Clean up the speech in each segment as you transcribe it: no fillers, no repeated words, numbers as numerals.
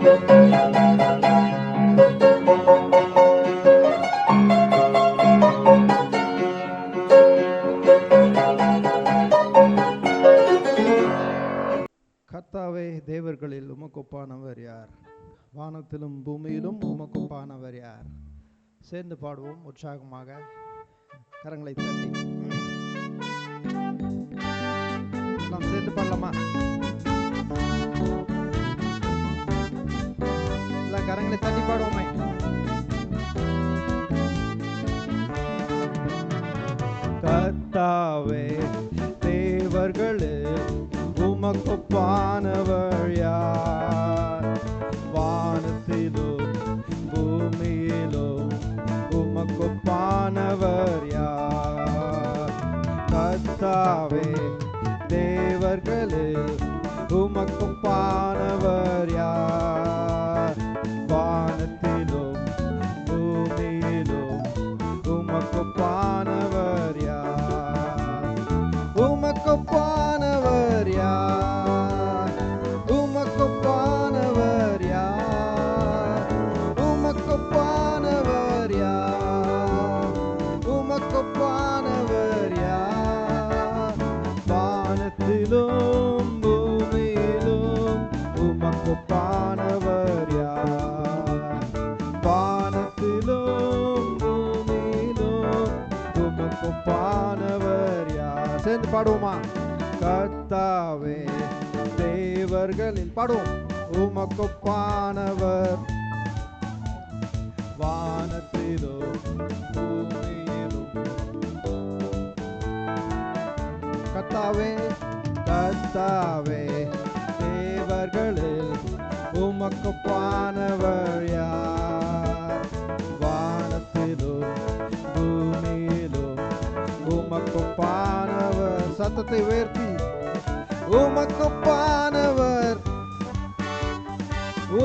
கர்த்தாவே, தேவர்களில் உமக்கொப்பானவர் யார்? வானத்திலும் பூமியிலும் உமக்கொப்பானவர் யார்? சேர்ந்து பாடுவோம் உற்சாகமாக, கரங்களை தட்டி. எல்லாம் சேர்ந்து பாடலாமா? எல்லாம் கரங்களை தட்டி பாடுவோமே. கர்த்தாவே, தேவர்களில் உமக்கொப்பானவர் யார்? வானத்திலும் பூமியிலும் உமக்கொப்பானவர் யார்? கர்த்தாவே, தேவர்களில் உமக்கொப்பானவர் யார்? வானத்திலும் பூமியிலும் உமக்கொப்பானவர் யார்? உமக்கொப்பானவர் யார்? உமக்கொப்பானவர் யார்? உமக்கொப்பானவர் யார்? உமக்கொப்பானவர் யார்? வானத்திலும் பூமியிலும் உமக்கொப்பானவர் யார்? வானத்திலும் பூமியிலும் உமக்கொப்பானவர் யார்? சேர்ந்து பாடுவோமா? கர்த்தாவே, தேவர்களில் பாடுவோம். உமக்கொப்பானவர் வானத்திலும் பூமியிலும். கர்த்தாவே, கர்த்தாவே, தேவர்களில் உமக்கொப்பானவர் யார்? வானத்திலும் பூமியிலும் உமக்கொப்பானவர். சத்தத்தை உயர்த்தி, உமக்கொப்பானவர்,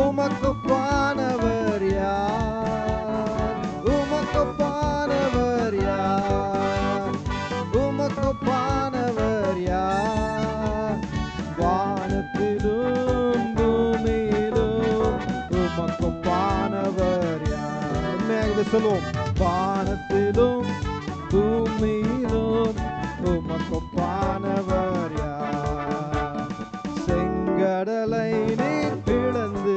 உமக்கொப்பானவர் யார்? உமக்கொப்பானவர் யார்? உமக்கொப்பானவர் யார்? வானத்திலும் பூமியிலும் உமக்கொப்பானவர் யார்? உண்மையாக சொல்லுவோம். வானத்திலும் பூமியிலும் உமக்கொப்பானவர் யார்? செங்கடலை நீர் பிளந்து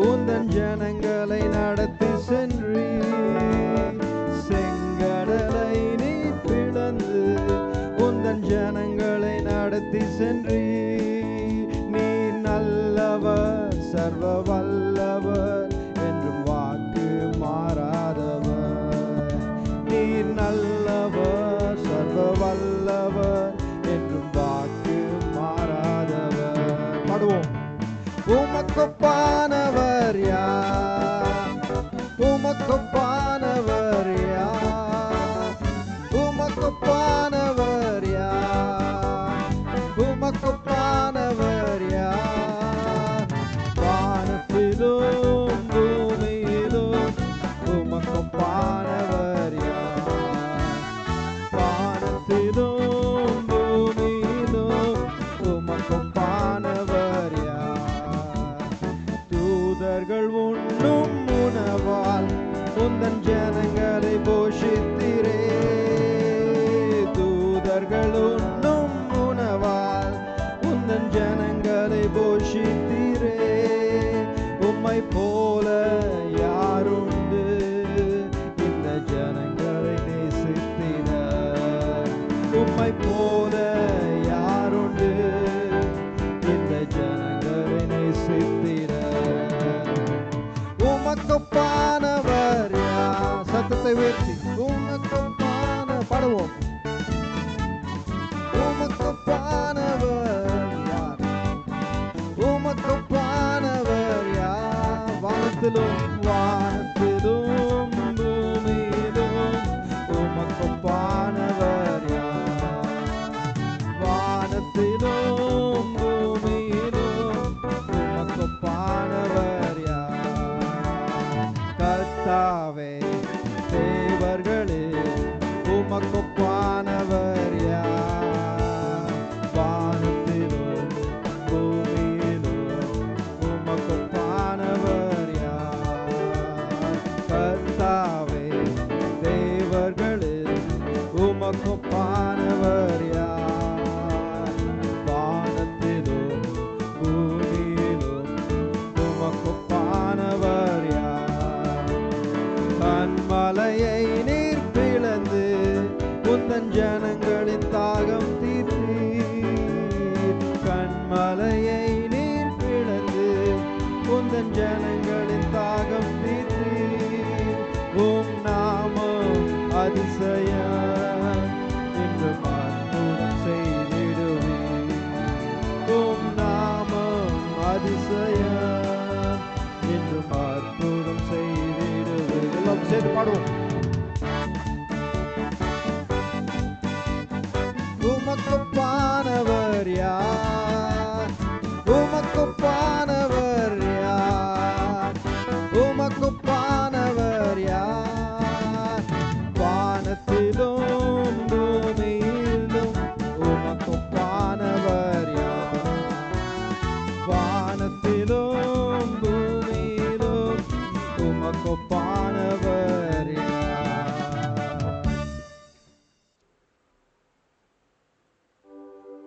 உந்தன் ஜனங்களை நடத்தி சென்றீர். செங்கடலை நீர் பிளந்து உந்தன் ஜனங்களை நடத்தி சென்றீர். நீ நல்லவர், சர்வ வல்லவர், என்றும் வாக்கு மாறாதவர். நீ நல்லவர், சர்வ வல்லவர், என்றும் வாக்கு மாறாதவர். பாடுவோம். உமக்கொப்பானவர் யார்? உமக்கொப்பானவர் யார்? உமக்கொப்பானவர் யார்? உமக்கொப்பானவர் யார்? வானத்திலும் பூமியிலும் உமக்கொப்பானவர் யார்? வானத்திலும் பூமியிலும் உமக்கொப்பானவர் யார்? தூதர்கள் உண்ணும் உணவால் உந்தன் ஜனங்களை போஷித்திரே. தூதர்கள் உண்ணும் உணவால் உந்தன் ஜனங்களை போஷித்திரே. உம்மை போல யாருண்டு இந்த ஜனங்களை நேசித்திட? உம்மை போல யாருண்டு இந்த ஜனங்களை நேசித்திட? உமக்கொப்பானவர் யார்? சத்தத்தை உயர்த்தி, உமக்கொப்பான பாடுவோம். உமக்கொப்பானவர் யார்? உமக்கொப்பானவர் யார்? வானத்திலும் வானத்திலும் பூமியிலும் உமக்கொப்பானவர் யார்? வானத்திலும் பூமியிலும் உமக்கொப்பானவர் யார்? கர்த்தாவே, தேவர்களில் உமக்கொப்பானவர் யார்? வானத்திலும் பூமியிலும் உமக்கொப்பானவர் ஜனங்களின் தாகம் தீர்த்தீர். கண்மலையை நீர் பிளந்து உந்தன் ஜனங்களின் தாகம் தீர்த்தீர். உம் நாமம் அதிசயம் என்றும் அற்புதம் செய்திடுவீர். உம் நாமம் அதிசயம் என்றும் அற்புதம் செய்திடுவீர். எல்லாம் சேர்ந்து பாடுவோம். உமக்குப்பானவர் யார்? உமக்குப்பானவர் யார்? உமக்குப்பானவர் யார்? வானத்திலும் பூமியிலும் உமக்குப்பானவர் யார்? வானத்திலும் பூமியிலும் உமக்குப்பானவர் யார்?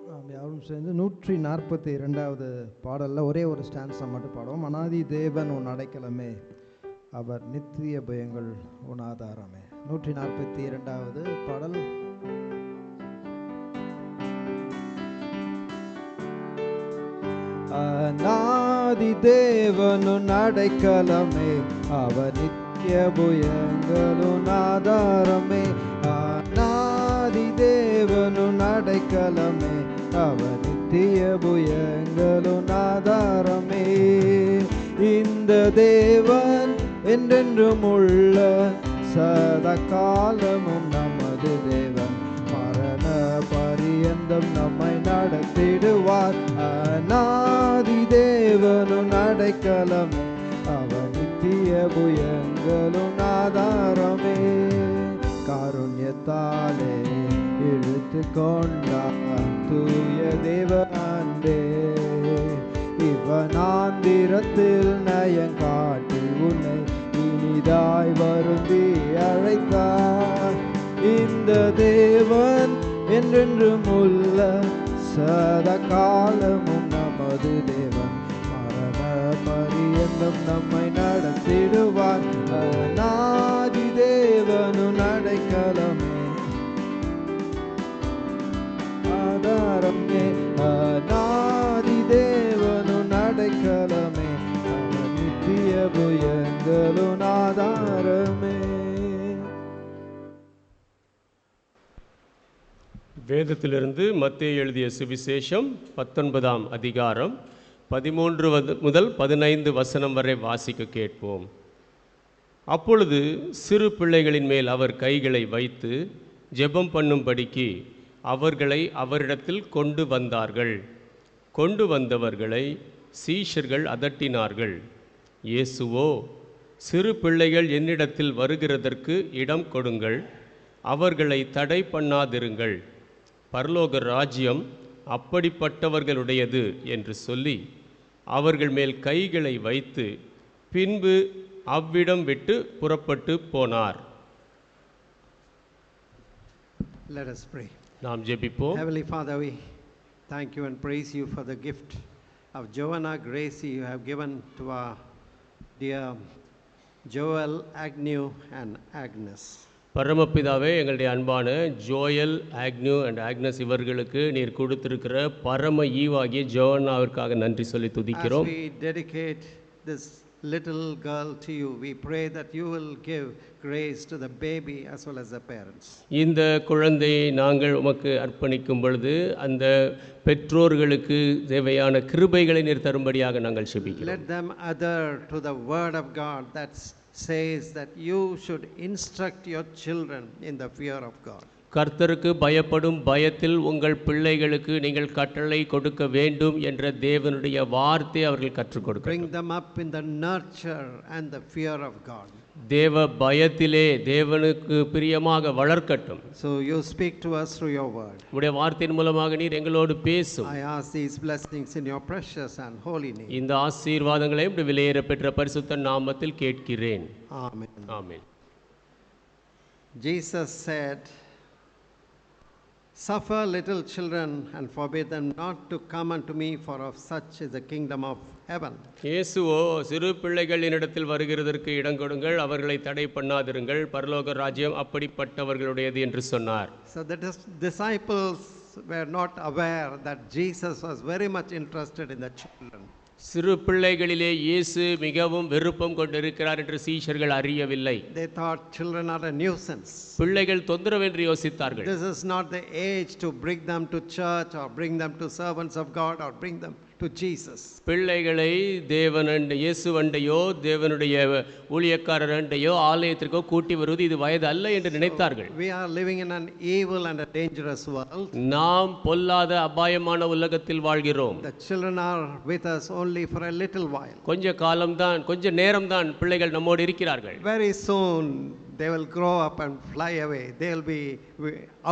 நாம் யாரும் சேர்ந்து 142வது பாடலில் ஒரே ஒரு ஸ்டான்ஸை மட்டும் பாடுவோம். அனாதி தேவன் உன் அடைக்கலமே, அவர் நித்திய பயங்கள் உன் ஆதாரமே. 142வது பாடல். அநாதி தேவனுன் அடைக்கலமே, அவர் நித்திய புயங்களுன் ஆதாரமே. அநாதி தேவனுன் அடைக்கலமே, அவர் நித்திய புயங்களுன் ஆதாரமே. இந்த தேவன் என்றென்றும் உள்ள சதா காலமும் நமது தேவன், மரண பரியந்தம் நம்மை நடத்திடுவார். அநாதி தேவனுன் அடைக்கலமே, அவர் நித்திய புயங்களுன் ஆதாரமே. காருண்யத்தாலே இழுத்து கொண்டார் தூய தேவ அன்பே, இவனாந்திரத்தில் நயங்காட்டி உன்னை இனிதாய் வருந்தி அழைத்தார். இந்த தேவன் என்றென்றும் உள்ள சதா காலமும் நமது தேவன், மரண பரியந்தம் நம்மை நடத்திடுவார். அநாதி தேவனுன் அடைக்கலமே, ஆதாரமே. அநாதி தேவனுன் அடைக்கலமே, அவர் நித்திய புயங்களுன் ஆதாரமே. வேதத்திலிருந்து மத்தேயு எழுதிய சுவிசேஷம் 19ஆம் அதிகாரம் 13 முதல் 15 வசனம் வரை வாசிக்க கேட்போம். அப்பொழுது சிறு பிள்ளைகளின் மேல் அவர் கைகளை வைத்து ஜெபம் பண்ணும்படிக்கு அவர்களை அவரிடத்தில் கொண்டு வந்தார்கள். கொண்டு வந்தவர்களை சீஷர்கள் அதட்டினார்கள். இயேசுவோ, சிறு பிள்ளைகள் என்னிடத்தில் வருகிறதற்கு இடம் கொடுங்கள், அவர்களை தடை பண்ணாதிருங்கள், பரலோக ராஜ்யம் அப்படிப்பட்டவர்களுடையது என்று சொல்லி அவர்கள் மேல் கைகளை வைத்து பின்பு அவ்விடம் விட்டு புறப்பட்டு போனார். Let us pray. நாம் ஜெபிப்போம். Heavenly Father, we thank you and praise you for the gift of Joanna Gracie you have given to our dear Joel, Agnew and Agnes. பரமபிதாவே, எங்களுடைய அன்பான ஜோயல், ஆக்னியூ அண்ட் ஆக்னஸ் இவர்களுக்கு நீர் கொடுத்திருக்கிற பரம ஈவாகிய ஜோவன்னாவிற்காக நன்றி சொல்லி துதிக்கிறோம். As we dedicate this little girl to you, we pray that you will give grace to the baby as well as the parents. இந்த குழந்தையை நாங்கள் உமக்கு அர்ப்பணிக்கும் பொழுது அந்த பெற்றோர்களுக்கு தேவையான கிருபைகளை நீர் தரும்படியாக நாங்கள் ஜெபிக்கிறோம். Let them adhere to the word of God that says that you should instruct your children in the fear of God. கர்த்தருக்கு பயப்படும் பயத்தில் உங்கள் பிள்ளைகளுக்கு நீங்கள் கட்டளை கொடுக்க வேண்டும் என்ற தேவனுடைய வார்த்தை அவர்கள் கற்றுக் கொடுக்க. Bring them up in the nurture and the fear of God. தேவ பயத்திலே தேவனுக்கு பிரியமாக வளர்க்கட்டும். So you speak to us through your word. உம்முடைய வார்த்தையின் மூலமாக நீர் எங்களோடு பேசும். I ask these blessings in your precious and holy name. இந்த ஆசீர்வாதங்களை உம்முடைய விலையேற பெற்ற பரிசுத்த நாமத்தில் கேட்கிறேன். Amen. Amen. Jesus said, Suffer little children and forbid them not to come unto me, for of such is the kingdom of heaven. இயேசுவோ சிறு பிள்ளைகள் என்னிடத்தில் வருகிறதற்கு இடம் கொடுங்கள், அவர்களை தடை பண்ணாதிருங்கள், பரலோக ராஜ்யம் அப்படிப்பட்டவர்களுடையது என்று சொன்னார். So the disciples were not aware that Jesus was very much interested in the children. சிறு பிள்ளைகளிலே இயேசு மிகவும் விருப்பம் கொண்டிருக்கிறார் என்று சீஷர்கள் அறியவில்லை. They thought children are a nuisance. பிள்ளைகள் தொந்தரவென்று யோசித்தார்கள். This is not the age to bring them to church or bring them to servants of God or bring them to Jesus. பிள்ளைகளை இயேசுவண்டையோ தேவனுடைய ஊழியக்காரரண்டையோ ஆலயத்திற்கோ கூட்டி வருவது இது வயது அல்ல என்று நினைத்தார்கள். We are living in an evil and a dangerous world. நாம் பொல்லாத அபாயமான உலகத்தில் வாழ்கிறோம். The children are with us only for a little while. கொஞ்ச காலம்தான், கொஞ்ச நேரம்தான் பிள்ளைகள் நம்மோடு இருக்கிறார்கள். Very soon they will grow up and fly away. They will be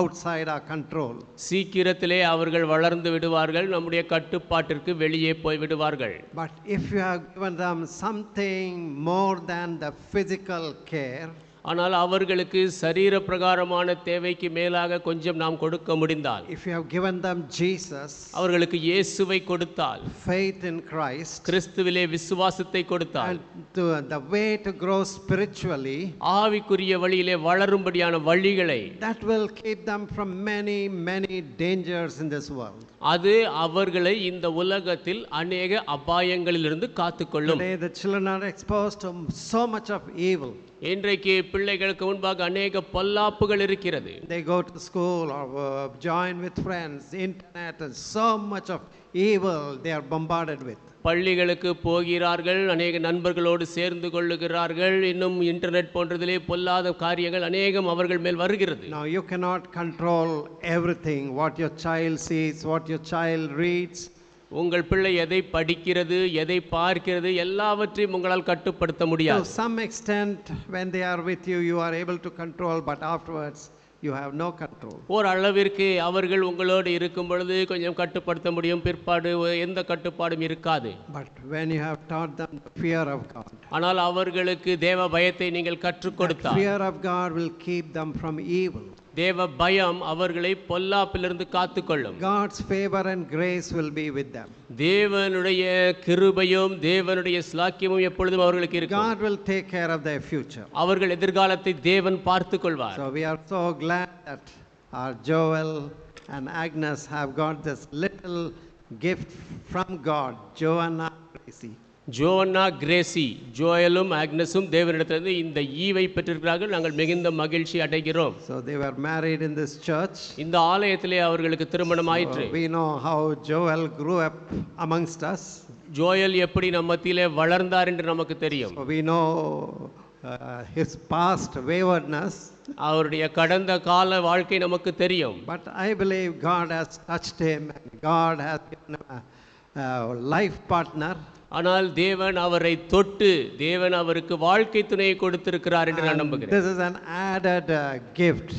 outside our control. சீக்கிரத்திலே அவர்கள் வளர்ந்து விடுவார்கள், நம்முடைய கட்டுப்பாட்டிற்கு வெளியே போய் விடுவார்கள். But if you have given them something more than the physical care, ஆனால் அவர்களுக்கு சரீர பிரகாரமான தேவைக்கு மேலாக கொஞ்சம் நாம் கொடுக்க முடிந்தால், if you have given them Jesus, அவர்களுக்கு இயேசுவை கொடுத்தால், faith in Christ, கிறிஸ்துவிலே விசுவாசத்தை கொடுத்தால், and the way to grow spiritually, ஆவிக்குரிய வழியிலே வளரும்படியான வழிகளை, that will keep them from many dangers in this world. அது அவர்களை இந்த உலகத்தில் அநேக அபாயங்களிலிருந்து காத்துக்கொள்ளும். Today the children are exposed to so much of evil. இன்றைக்கு பிள்ளைகளுக்கு முன்பாக அநேக பொல்லாப்புகள் இருக்கிறது. They go to school or join with friends, internet, and so much of evil they are bombarded with. பள்ளிகளுக்கு போகிறார்கள், அநேக நண்பர்களோடு சேர்ந்து கொள்ளுகிறார்கள், இன்னும் இன்டர்நெட் போன்றதிலே பொல்லாத காரியங்கள் அநேகம் அவர்கள் மேல் வருகிறது. Now you cannot control everything, what your child sees, what your child reads. உங்கள் பிள்ளை எதை படிக்கிறது, எதை பார்க்கிறது, எல்லாவற்றையும் உங்களால் கட்டுப்படுத்த முடியாது. To some extent when they are with you, you are able to control, but afterwards you have no control. ஒரு அளவிற்கு அவர்கள் உங்களோடு இருக்கும் பொழுது கொஞ்சம் கட்டுப்படுத்த முடியும், பிற்பாடு எந்த கட்டுப்பாடும் இருக்காது. But when you have taught them the fear of God, ஆனால் அவர்களுக்கு தேவ பயத்தை நீங்கள் கற்றுக் கொடுத்தால், fear of God will keep them from evil. தேவ பயம் அவர்களை பொல்லாப்பிலிருந்து காத்துக்கொள்ளும். God's favor and grace will be with them. தேவனுடைய கிருபையும் தேவனுடைய ஸ்லாக்கியமும் எப்பொழுதும் அவர்களுக்கு இருக்கும். God will take care of their future. அவர்கள் எதிர்காலத்தை தேவன் பார்த்துக் கொள்வார். So we are so glad that our Joel and Agnes have got this little gift from God, Joanna Gracie. Joanna Gracie, ஜோயலும் ஆக்னஸும் தேவனிடத்திலிருந்து இந்த ஈவை பெற்றிருக்கிறார்கள். நாங்கள் மிகுந்த மகிழ்ச்சி அடைகிறோம். So they were married in this church. இந்த ஆலயத்திலே அவர்களுக்கு திருமணம் ஆயிற்று. So we know how Joel grew up amongst us. Joel எப்படி நம்ம மத்தியிலே வளர்ந்தார் என்று நமக்கு தெரியும். So we know his past waywardness. அவருடைய கடந்த கால வாழ்க்கை நமக்கு தெரியும். But I believe God has touched him and God has given him a life partner. ஆனால் தேவன் அவரை தொட்டு தேவன் அவருக்கு வாழ்க்கை துணையை கொடுத்திருக்கிறார் என்று நான் நம்புகிறேன். This is an added gift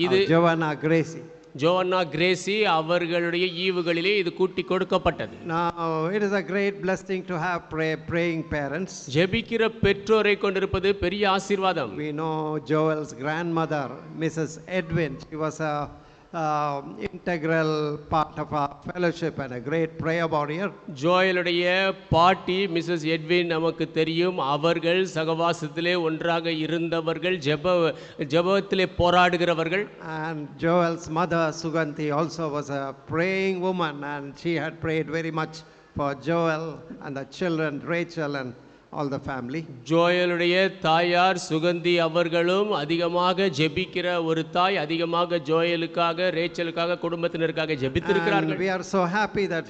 இது of Joanna Gracie. Joanna Crazy அவர்களுடைய ஈவுகளிலே இது கூட்டி கொடுக்கப்பட்டது. Now it is a great blessing to have praying parents. ஜெபிக்கிற பெற்றோரை கொண்டிருப்பது பெரிய ஆசீர்வாதம். We know Joel's grandmother, Mrs. Edwin. She was a integral part of our fellowship and a great prayer warrior. ஜோயலுடைய பாட்டி மிஸ்ஸஸ் எட்வின் நமக்கு தெரியும். அவர்கள் சகவாசத்திலே ஒன்றாக இருந்தவர்கள், ஜெபத்திலே போராடுகிறவர்கள். And Joel's mother Suganti also was a praying woman, and she had prayed very much for Joel and the children, Rachel and all the family. ஜோயலுடைய தாயார் சுகந்தி அவர்களும் அதிகமாக ஜெபிக்கிற ஒரு தாய், அதிகமாக ஜோயலுக்காக ரேச்சலுக்காக குடும்பத்தினருக்காக ஜெபித்திருக்கிறார்கள். And we are so happy that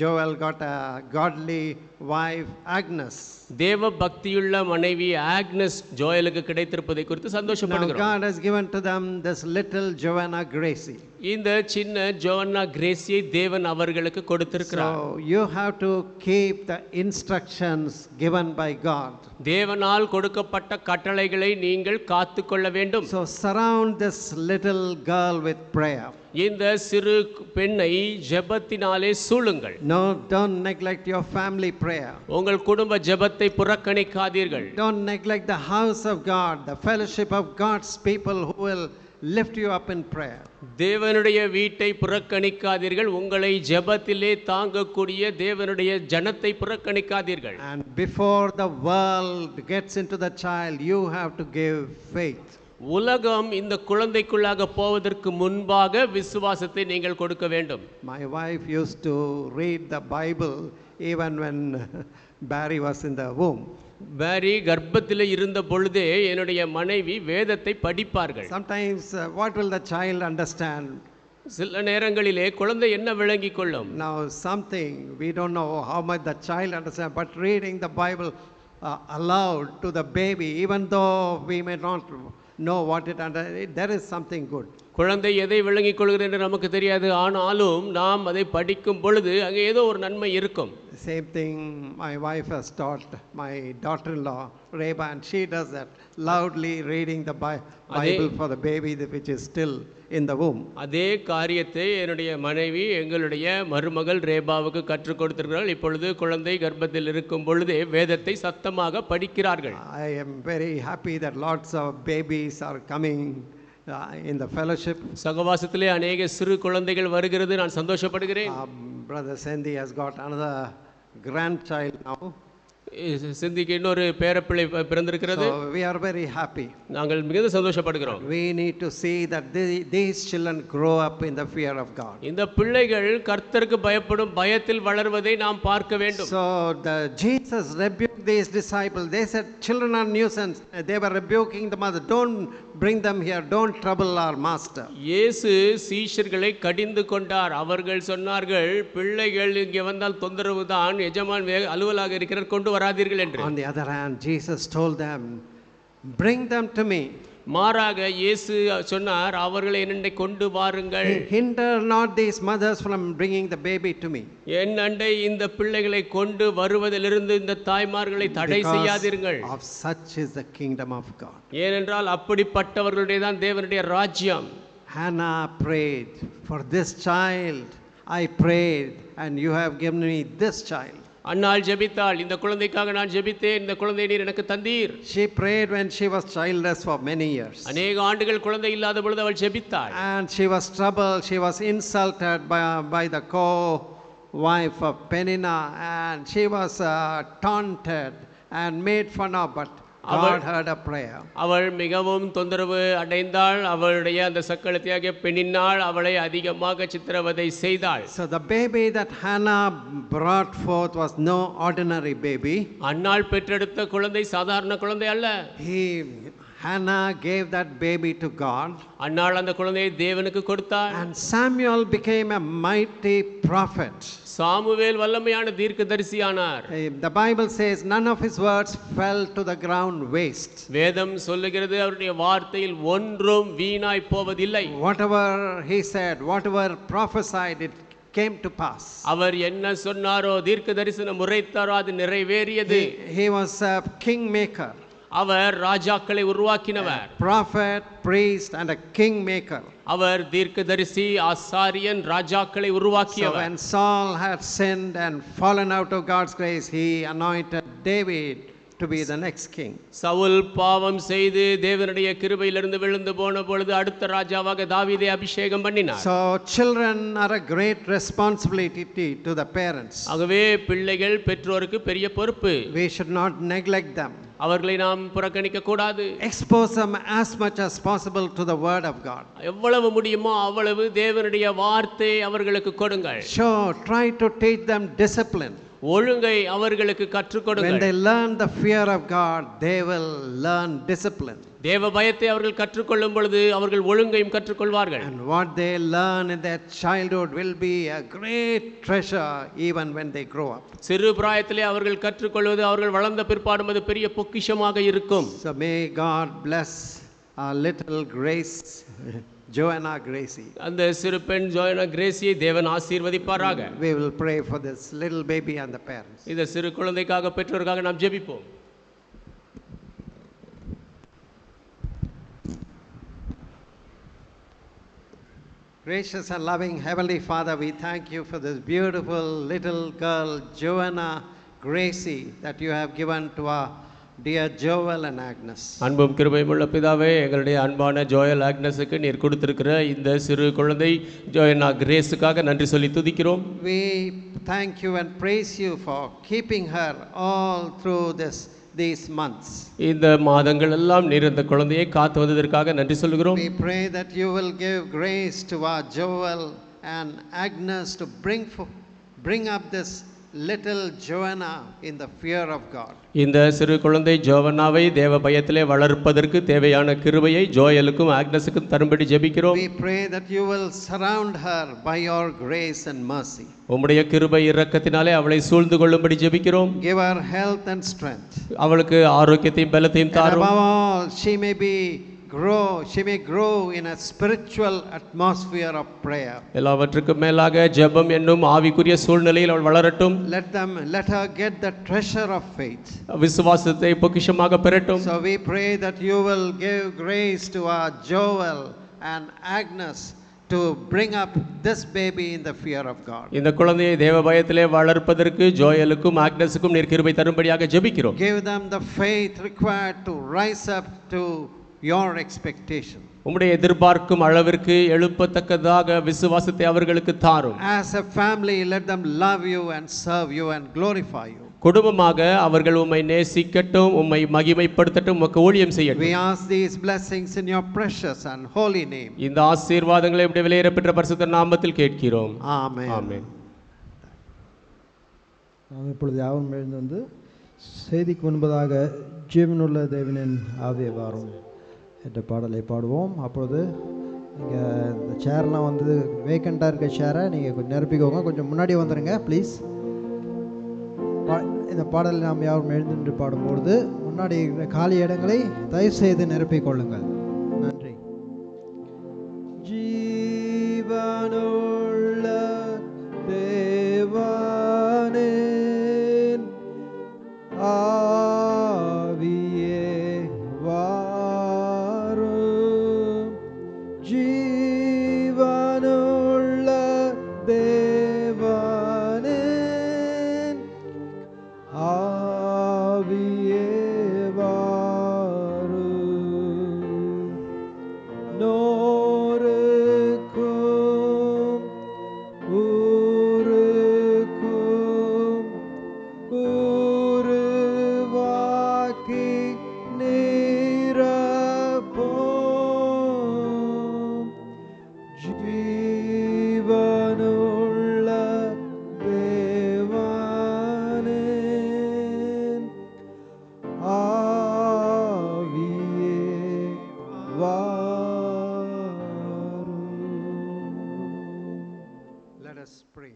Joel got a godly wife, Agnes. தேவ பக்தியுள்ள மனைவி Agnes ஜோயலுக்கு கிடைத்திருப்பதை குறித்து Now சந்தோஷப்படுகிறோம். God has given to them this little Joanna Gracie. இந்த சின்ன ஜோன்னா கிரேசியை தேவன் அவர்களுக்கு கொடுத்திருக்கிறார். So you have to keep the instructions given by God. தேவனால் கொடுக்கப்பட்ட கட்டளைகளை நீங்கள் காத்துக்கொள்ள வேண்டும். So surround this little girl with prayer. இந்த சிறு பெண்ணை ஜெபத்தினாலே சூழுங்கள். No, don't neglect your family prayer. உங்கள் குடும்ப ஜெபத்தை புறக்கணிக்காதீர்கள். Don't neglect the house of God, the fellowship of God's people who will lift you up in prayer. தேவனுடைய வீட்டை புறக்கணிக்காதீர்கள், உங்களை ஜெபத்திலே தாங்கக்கூடிய தேவனுடைய ஜனத்தை புறக்கணிக்காதீர்கள். And before the world gets into the child, you have to give faith. உலகம் இந்த குழந்தைக்குள்ளாக போவதற்கு முன்பாக விசுவாசத்தை நீங்கள் கொடுக்க வேண்டும். My wife used to read the Bible even when Barry was in the womb. Pari கர்ப்பத்தில் இருந்த பொழுதே என்னுடைய மனைவி வேதத்தை படிப்பார்கள். Sometimes what will the child understand? சில நேரங்களிலே குழந்தை என்ன விளங்கிக் கொள்ளும்? Now something we don't know how much the child understands, but reading the Bible aloud to the baby, even though we may not know what it understands, there is something good. குழந்தை எதை விளங்கிக் கொள்கிறது என்று நமக்கு தெரியாது, ஆனாலும் நாம் அதை படிக்கும் பொழுது அங்கே ஏதோ ஒரு நன்மை இருக்கும். Same thing my wife has taught my daughter-in-law Reba, and she does that loudly, reading the Bible for the baby which is still in the womb. அதே காரியத்தை என்னுடைய மனைவி எங்களுடைய மருமகள் ரேபாவுக்கு கற்றுக் கொடுத்திருக்கிறார்கள். இப்பொழுது குழந்தை கர்ப்பத்தில் இருக்கும் பொழுதே வேதத்தை சத்தமாக படிக்கிறார்கள். I am very happy that lots of babies are coming in the fellowship. சகவாசத்திலே அநேக சிறு குழந்தைகள் வருகிறது, நான் சந்தோஷப்படுகிறேன். Brother Sendi has got another grandchild now. சிந்திக்கு இன்னொரு பேரப்பிள்ளை பிறந்திருக்கிறது. So we are very happy. நாங்கள் மிகுந்த சந்தோஷப்படுகிறோம். We need to see that these children grow up in the fear of God. இந்த பிள்ளைகள் கர்த்தருக்கு பயப்படும் பயத்தில் வளர்வதை நாம் பார்க்க வேண்டும். So Jesus rebuked these disciples. They said children are nuisance. They were rebuking the mother. Don't bring them here. Don't trouble our master. இயேசு சீஷர்களை கடிந்து கொண்டார். அவர்கள் சொன்னார்கள், பிள்ளைகள் இங்கே வந்தால் தொந்தரவு தான், எஜமான் அலுவலாக இருக்கிறார், கொண்டு வராதீர்கள் என்று. On the other hand, Jesus told them, bring them to me. மாறாக இயேசு சொன்னார், அவர்களை என்னை கொண்டு வாருங்கள். Hinder not these mothers from bringing the baby to me. என் அண்டை இந்த பிள்ளைகளை கொண்டு வருவதிலிருந்து இந்த தாய்மார்களை தடை செய்யாதீர்கள். Of such is the kingdom of God. ஏனென்றால் அப்படிப்பட்டவர்களுடைய தான் தேவனுடைய ராஜ்யம். Hannah prayed for this child. I prayed and you have given me this child. அன்னாள் ஜெபித்தாள், இந்த குழந்தைக்காக நான் ஜெபித்தேன், இந்த குழந்தையை நீர் எனக்கு தந்தீர். She prayed when she was childless for many years. அநேக ஆண்டுகள் குழந்தை இல்லாத பொழுது அவள் ஜெபித்தாள். And she was troubled, she was insulted by the co-wife of Peninnah, and she was taunted and made fun of, but God heard a prayer. அவள் மிகவும் தொந்தரவு அடைந்தாள். அவளுடைய அந்த சக்களத்தியாக பெண்ணினாள், அவளை அதிகமாக சித்திரவதை செய்தாள். So the baby that Hannah brought forth was no ordinary baby. அன்னாள் பெற்றெடுத்த குழந்தை சாதாரண குழந்தை அல்ல. Hannah gave that baby to God. அன்னாள் அந்த குழந்தையை தேவனுக்கு கொடுத்தாள். And Samuel became a mighty prophet. Samuel வல்லமையான தீர்க்கதரிசியானார். The Bible says none of his words fell to the ground waste. வேதம் சொல்லுகிறது, அவருடைய வார்த்தையில் ஒன்றும் வீணாய் போவதில்லை. Whatever he said, whatever prophesied, it came to pass. அவர் என்ன சொன்னாரோ, தீர்க்க தரிசனம் உரைத்தாரோ, அது நிறைவேறியது. He was a king maker. அவர் ராஜாக்களை உருவாக்கினவர். Prophet, priest and a king maker. அவர் தீர்க்கதரிசி, ஆசாரியன், ராஜாக்களை உருவாக்கியவர். So when Saul had sinned and fallen out of God's grace, he anointed David to be the next king. Saul பாவம் செய்து தேவனுடைய கிருபையிலிருந்து விழுந்து போன பொழுது அடுத்த ராஜாவாக தாவீதை அபிஷேகம் பண்ணினார். So children are a great responsibility to the parents. ஆகவே பிள்ளைகள் பெற்றோருக்கு பெரிய பொறுப்பு. We should not neglect them. அவர்களை நாம் புறக்கணிக்க கூடாது. Expose them as much as possible to the word of God. எவ்வளவு முடியுமோ அவ்வளவு தேவனுடைய வார்த்தை அவர்களுக்கு கொடுங்கள். Sure, try to teach them discipline. ஒழுங்கை அவர்களுக்கு கற்றுக் கொடுங்கள். When they learn the fear of God, they will learn discipline. தேவ பயத்தை அவர்கள் கற்றுக்கொள்ளும் பொழுது அவர்கள் ஒழுங்கையும் கற்றுக்கொள்வார்கள். And what they learn in their childhood will be a great treasure even when they grow up. சிறு பிராயத்திலே அவர்கள் கற்றுக்கொள்வது அவர்கள் வளர்ந்த பிற்பாடும் அது பெரிய பொக்கிஷமாக இருக்கும். So may God bless our little Grace, Joanna Gracie. அந்த சிறு பெண் ஜோயனா கிரேசியை தேவன் ஆசீர்வதிப்பாராக. We will pray for this little baby and the parents. இந்த சிறு குழந்தைக்காக பெற்றோருக்காக நாம் ஜெபிப்போம். Gracious and loving Heavenly Father, we thank you for this beautiful little girl, Joanna Gracie, that you have given to our dear Joel and Agnes. அன்பும் கிருபையும் உள்ள பிதாவே, எங்களுடைய அன்பான ஜோயல் ஆக்னஸுக்கு நீர் கொடுத்திருக்கிற இந்த சிறு குழந்தை ஜோயனா கிரேஸுக்காக நன்றி சொல்லி துதிக்கிறோம். We thank you and praise you for keeping her all through these months. இந்த மாதங்கள் எல்லாம் நீர் இந்த குழந்தையை காத்து வந்ததற்காக நன்றி சொல்கிறோம். We pray that you will give grace to our Joel and Agnes to bring up this little Joanna in the fear of God. இந்த சிறு குழந்தை ஜோவனாவை தேவ பயத்திலே வளர்ப்பதற்கு தேவையான கிருபையை ஜோயலுக்கும் ஆக்னஸுக்கும் தரும்படி ஜெபிக்கிறோம். We pray that you will surround her by your grace and mercy. உம்முடைய கிருபை இரக்கத்தினாலே அவளை சூழ்ந்து கொள்ளும்படி ஜெபிக்கிறோம். Give her health and strength. அவளுக்கு ஆரோக்கியத்தையும் பலத்தையும் And தாரும். above all, she may grow in a spiritual atmosphere of prayer. எல்லாவற்றுக்கும் மேலாக ஜெபம் என்னும் ஆவிக்குரிய சூழ்நிலையில் அவள் வளரட்டும். Let her get the treasure of faith. விசுவாசத்தை பொக்கிஷமாக பெறட்டும். So we pray that you will give grace to our Joel and Agnes to bring up this baby in the fear of God. இந்த குழந்தையை தேவ பயத்திலே வளர்ப்பதற்கு ஜோயலுக்கும் ஆக்னஸுக்கும் நீர் கிருபை தரும்படியாக ஜெபிக்கிறோம். Give them the faith required to rise up to your expectation. உம்முடைய எதிர்பார்க்கும் அளவிற்கு எழுப்பத்தக்கதாக விசுவாசத்தை அவர்களுக்கு தாரும். As a family, let them love you and serve you and glorify you. குடும்பமாக அவர்கள் உம்மை நேசிக்கட்டும், உம்மை மகிமைப்படுத்தட்டும், உமக்கு ஊழியம் செய்யட்டும். We ask these blessings in your precious and holy name. இந்த ஆசீர்வாதங்களை இப்படி வெளியேறப்பெற்ற பரிசுத்த நாமத்தில் கேட்கிறோம். Amen. ஆமென். நாம் இப்பொழுது யாவரும் எழுந்து வந்து செய்திக்கு முன்பதாக ஜீவனுள்ள தேவனின் ஆவியே வாரும் என்ற பாடலை பாடுவோம். அப்பொழுது நீங்கள் இந்த சேர்லாம் வந்து வேக்கண்ட்டாக இருக்க சேரை நீங்கள் கொஞ்சம் நிரப்பிக்கோங்க. கொஞ்சம் முன்னாடி வந்துடுங்க ப்ளீஸ். இந்த பாடலை நாம் யாரும் எழுந்து நின்று பாடும்பொழுது முன்னாடி இருக்கிற காலி இடங்களை தயவு செய்து நிரப்பிக் கொள்ளுங்கள். நன்றி. ஜீவனுள்ள தேவனே ஆவியே வாரும், ஜீவனுள்ள தேவனே ஆவியே வாரும், நோருக்கும் ஊருக்கும் உருவாக்கி நிரப்போம், ஜீவனுள்ள தேவனே ஆவியே வாரும். Let us pray.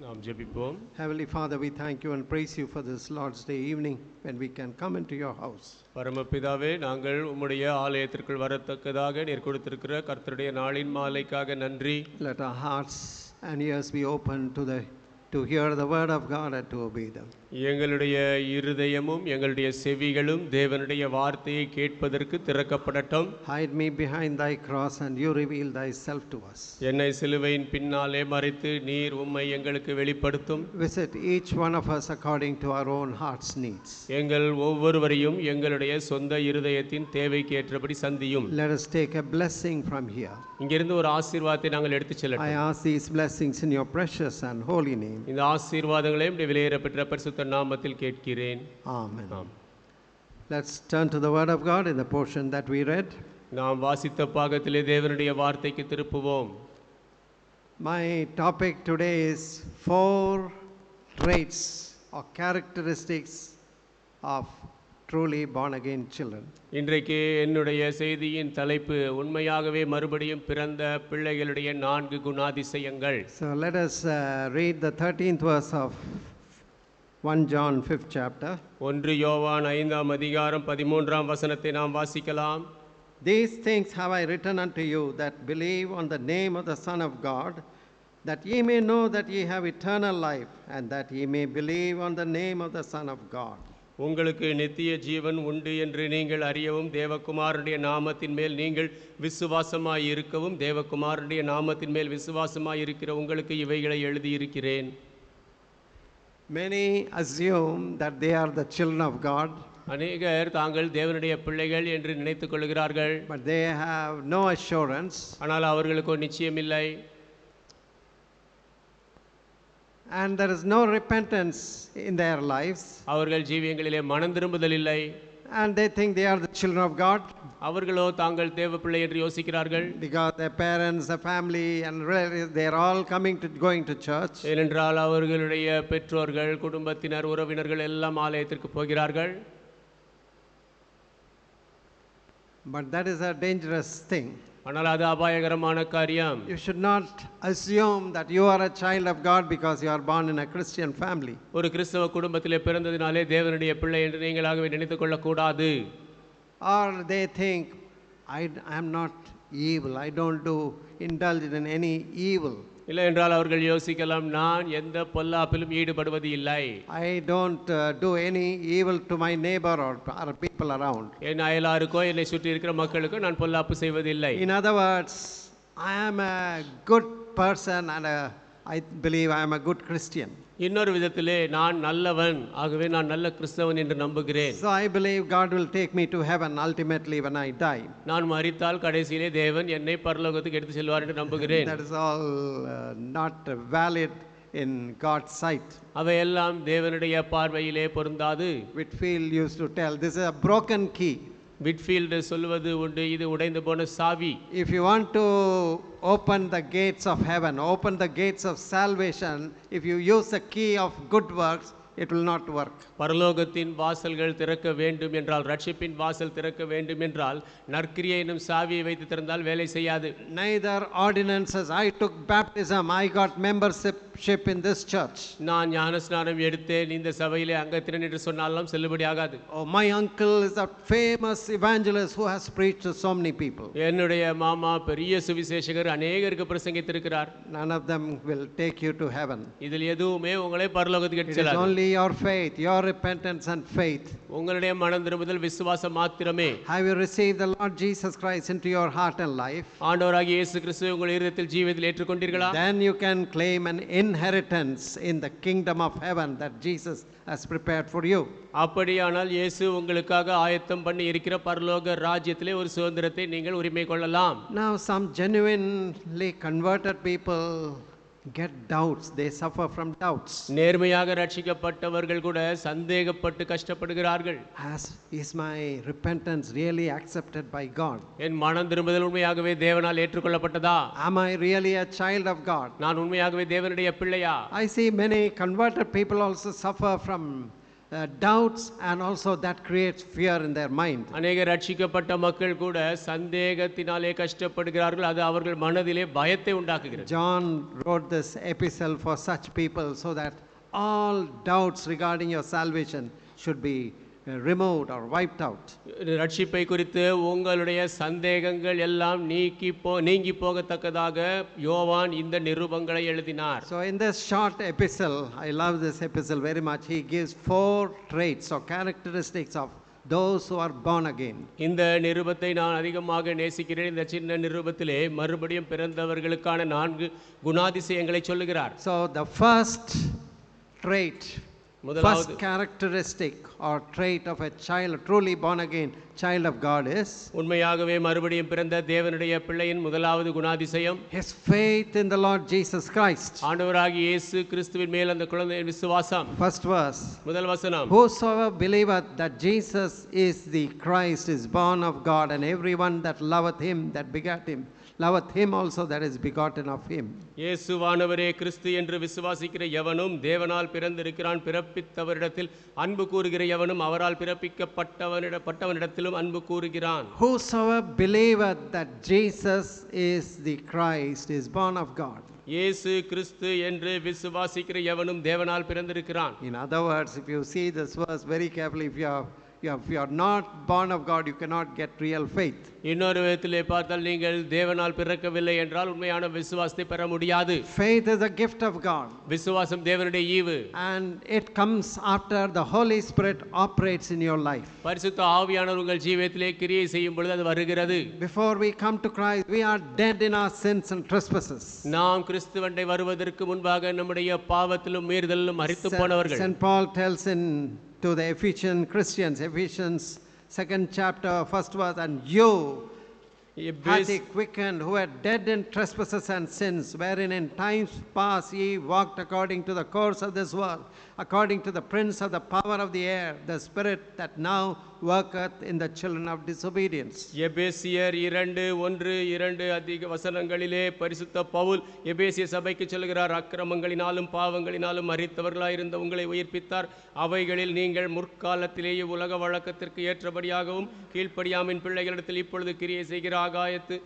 நாம் ஜெபிப்போம். Heavenly Father, we thank you and praise you for this Lord's Day evening when we can come into your house. பரமபிதாவே, நாங்கள் உம்முடைய ஆலயத்திற்குள் வரத்தக்கதாக நீர் கொடுத்திருக்கிற கர்த்தருடைய நாளின் மாலைக்காக நன்றி. Let our hearts and ears be open to hear the word of God and to obey them. எங்களுடைய இருதயமும் எங்களுடைய செவிகளும் தேவனுடைய வார்த்தையை கேட்பதற்கு திறக்கப்படட்டும். Hide me behind thy cross and you reveal thyself to us. என்னை சிலுவையின் பின்னாலே மறைத்து நீர் உம்மை எங்களுக்கு வெளிப்படுத்தும். Visit each one of us according to our own heart's needs. எங்கள் ஒவ்வொருவரையும் எங்களுடைய சொந்த இருதயத்தின் தேவைக்கு ஏற்றபடி சந்தியும். Let us take a blessing from here. இங்கிருந்து ஒரு ஆசீர்வாதத்தை நாங்கள் எடுத்துச் I செல்லட்டும். ask these blessings in your precious and holy name. இந்த ஆசீர்வாதங்களை வெளியேறப்பெற்ற பரிசுத்த நாமத்தில் கேட்கிறேன். Amen. ஆம். Let's turn to the word of God in the portion that we read. நாம் வாசித்த பாகத்திலே தேவனுடைய வார்த்தைக்கு திருப்புவோம். My topic today is 4 traits or characteristics of truly born again children. இன்றைக்கு என்னுடைய செய்தியின் தலைப்பு உண்மையாகவே மறுபடியும் பிறந்த பிள்ளைகளுடைய 4 குணாதிசயங்கள். So let us read the 13th verse of 1 John 5th chapter. 1 யோவான் 5ஆம் அதிகாரம் 13ஆம் வசனத்தை நாம் வாசிக்கலாம். These things have I written unto you that believe on the name of the Son of God, that ye may know that ye have eternal life, and that ye may believe on the name of the Son of God. உங்களுக்கு நித்திய ஜீவன் உண்டு என்று நீங்கள் அறியவும் தேவகுமாரனுடைய நாமத்தின் மேல் நீங்கள் விசுவாசமாய் இருக்கவும் தேவகுமாரனுடைய நாமத்தின் மேல் விசுவாசமாய் இருக்கிற உங்களுக்கு இவைகளை எழுதியிருக்கிறேன். Many assume that they are the children of God, அநேகர் தாங்கள் தேவனுடைய பிள்ளைகள் என்று நினைத்துக் கொள்கிறார்கள். but they have no assurance, ஆனால் அவர்களுக்கு ஒரு நிச்சயம் இல்லை. and there is no repentance in their lives, அவர்கள் ஜீவியங்களிலே மனம் திரும்புதல் இல்லை. and they think they are the children of God அவர்களோ தாங்கள் தேவ பிள்ளை என்று யோசிக்கிறார்கள். because their parents, their family, and relatives, they are all going to church. ஏனென்றால் அவர்களுடைய பெற்றோர்கள், குடும்பத்தினர், உறவினர்கள் எல்லாம் ஆலயத்திற்கு போகிறார்கள். But that is a dangerous thing. ஆனால் அது அபாயகரமான காரியம். You should not assume that you are a child of God because you are born in a Christian family. ஒரு கிறிஸ்தவ குடும்பத்திலே பிறந்ததினாலே தேவனுடைய பிள்ளை என்று நீங்களாகவே நினைத்துக் கொள்ளக்கூடாது. Or they think, I am not evil, I don't indulge in any evil. இல்லை என்றால் அவர்கள் யோசிக்கலாம், நான் எந்த பொல்லாப்பிலும் ஈடுபடுவது இல்லை. I don't do any evil to my neighbor or people around. என் அயலாருக்கோ என்னை சுற்றி இருக்கிற மக்களுக்கோ நான் பொல்லாப்பு செய்வதில்லை. In other words, I am a good person and I believe I am a good Christian. இன்னொரு விதத்திலே நான் நல்லவன், ஆகவே நான் நல்ல கிறிஸ்தவன் என்று நம்புகிறேன். So I believe God will take me to heaven ultimately when I die. நான் மரித்தால் கடைசியிலே தேவன் என்னை பரலோகத்துக்கு எடுத்து செல்வார் என்று நம்புகிறேன். That is all not valid in God's sight. அவையெல்லாம் தேவனுடைய பார்வையிலே பொருந்தாது. Whitfield used to tell, this is a broken key. Whitfield சொல்வது உண்டு, இது உடைந்து போன சாவி. If you want to open the gates of heaven, open the gates of salvation, if you use the key of good works, it will not work. பரலோகத்தின் வாசல்கள் திறக்க வேண்டும் என்றால், ரட்சிப்பின் வாசல் திறக்க வேண்டும் என்றால் நற்கிரியை என்னும் சாவியை வைத்து திறந்தால் வேலை செய்யாது. Neither ordinances, I took baptism, I got membership in this church. நான் ஞானஸ்நானம் எடுத்தேன், இந்த சபையிலே அங்கத்தினன் என்று சொன்னாலும் செல்லுபடி ஆகாது. Oh, my uncle is a famous evangelist who has preached to so many people. என்னுடைய மாமா பெரிய சுவிசேஷகர், அநேகருக்கு பிரசங்கித்திருக்கிறார். None of them will take you to heaven. இதில் எதுவுமே உங்களை பரலோகத்துக்கு It எடுத்து is செல்லாது. only your faith, your repentance and faith. உங்களுடைய மனம் திரும்புதல், விசுவாசம் மாத்திரமே. Have you received the Lord Jesus Christ into your heart and life? ஆண்டவராகிய இயேசு கிறிஸ்துவை உங்கள் இதயத்தில் ஜீவியத்தில் ஏற்றுக்கொண்டீர்களா? Then you can claim an inheritance in the kingdom of heaven that Jesus has prepared for you. அப்படியானால் இயேசு உங்களுக்காக ஆயத்தம் பண்ணி இருக்கிற பரலோக ராஜ்யத்திலே ஒரு சுதந்திரத்தை நீங்கள் உரிமை கொள்ளலாம். Now some genuinely converted people get doubts, they suffer from doubts. நேர்மையாக ரட்சிக்கப்பட்டவர்கள் கூட சந்தேகப்பட்டு கஷ்டப்படுகிறார்கள். Is my repentance really accepted by God? என் மனம் திரும்புதல் உண்மையாகவே தேவனால் ஏற்றுக்கொள்ளப்பட்டதா? Am I really a child of God? நான் உண்மையாகவே தேவனுடைய பிள்ளையா? I see many converted people also suffer from doubts, and also that creates fear in their mind. அநேக ரட்சிக்கப்பட்ட மக்கள் கூட சந்தேகத்தினாலே கஷ்டப்படுகிறார்கள், அது அவர்கள் மனதிலே பயத்தை உண்டாக்குகிறது. John wrote this epistle for such people so that all doubts regarding your salvation should be removed or wiped out. ரட்சிப்பை குறித்து உங்களுடைய சந்தேகங்கள் எல்லாம் நீங்கி போகத்தக்கதாக யோவான் இந்த நிருபங்களை எழுதினார். So in this short epistle, I love this epistle very much. He gives 4 traits or characteristics of those who are born again. இந்த நிருபத்தை நான் அதிகமாக நேசிக்கிறேன். இந்த சின்ன நிருபத்திலே மறுபடியும் பிறந்தவர்களுக்கான 4 குணாதிசயங்களை சொல்லுகிறார். So the first trait, முதலாவது first characteristic or trait of a child, truly born again child of God is உண்மையாகவே மறுபடியும் பிறந்த தேவனுடைய பிள்ளையின் முதலாவது குணாதிசயம் his faith in the Lord Jesus Christ. ஆண்டவராகிய இயேசு கிறிஸ்துவின் மேல் அந்த குழந்தையின் விசுவாசம். First verse, முதல் வசனம், whosoever believeth that Jesus is the Christ is born of God, and everyone that loveth him that begat him loveth him also that is begotten of him. இயேசுவானவரே கிறிஸ்து என்று விசுவாசிக்கிற எவனும் தேவனால் பிறந்திருக்கிறான், பிறப்பித்தவரிடத்தில் அன்பு கூறுகிற எவனும் அவரால் பிறப்பிக்கப்பட்டவனிடத்திலும் அன்பு கூறுகிறான். Whosoever believeth that Jesus is the Christ is born of God. இயேசு கிறிஸ்து என்று விசுவாசிக்கிற எவனும் தேவனால் பிறந்திருக்கிறான். In other words, if you see this verse very carefully, if you have if you are not born of God, you cannot get real faith. இன்னொரு விதத்திலே பார்த்தால் நீங்கள் தேவனால் பிறக்கவில்லை என்றால் உண்மையான விசுவாசத்தை பெற முடியாது. Faith is a gift of God. விசுவாசம் தேவனுடைய ஈவு. And it comes after the Holy Spirit operates in your life. பரிசுத்த ஆவியானவர் உங்கள் ஜீவியத்திலே கிரியை செய்யும் பொழுது அது வருகிறது. Before we come to Christ, we are dead in our sins and trespasses. நாம் கிறிஸ்துவண்டை வருவதற்கு முன்பாக நம்முடைய பாவத்திலும் மீறுதலிலும் மரித்து போனவர்கள். St. Paul tells to the Ephesian Christians, Ephesians 2nd chapter, 1st verse, and you hath he quickened, who were dead in trespasses and sins, wherein in times past ye walked according to the course of this world, according to the prince of the power of the air, the spirit that now worketh in the children of disobedience. எபேசியர் 2:1-2 அதிக வசனங்களிலே பரிசுத்த பவுல் எபேசிய சபைக்கு சொல்கிறார், அக்கிரமங்களினாலும் பாவங்களினாலும் மரித்தவர்களாயிருந்த உங்களை உயிர்ப்பித்தார், அவைகளில் நீங்கள் முற்காலத்திலேயே உலக வழக்கத்திற்கு ஏற்றபடியாகவும் கீழ்ப்படியாமின் பிள்ளைகளிடத்தில் இப்பொழுது கிரியை செய்கிற ஆகாயத்து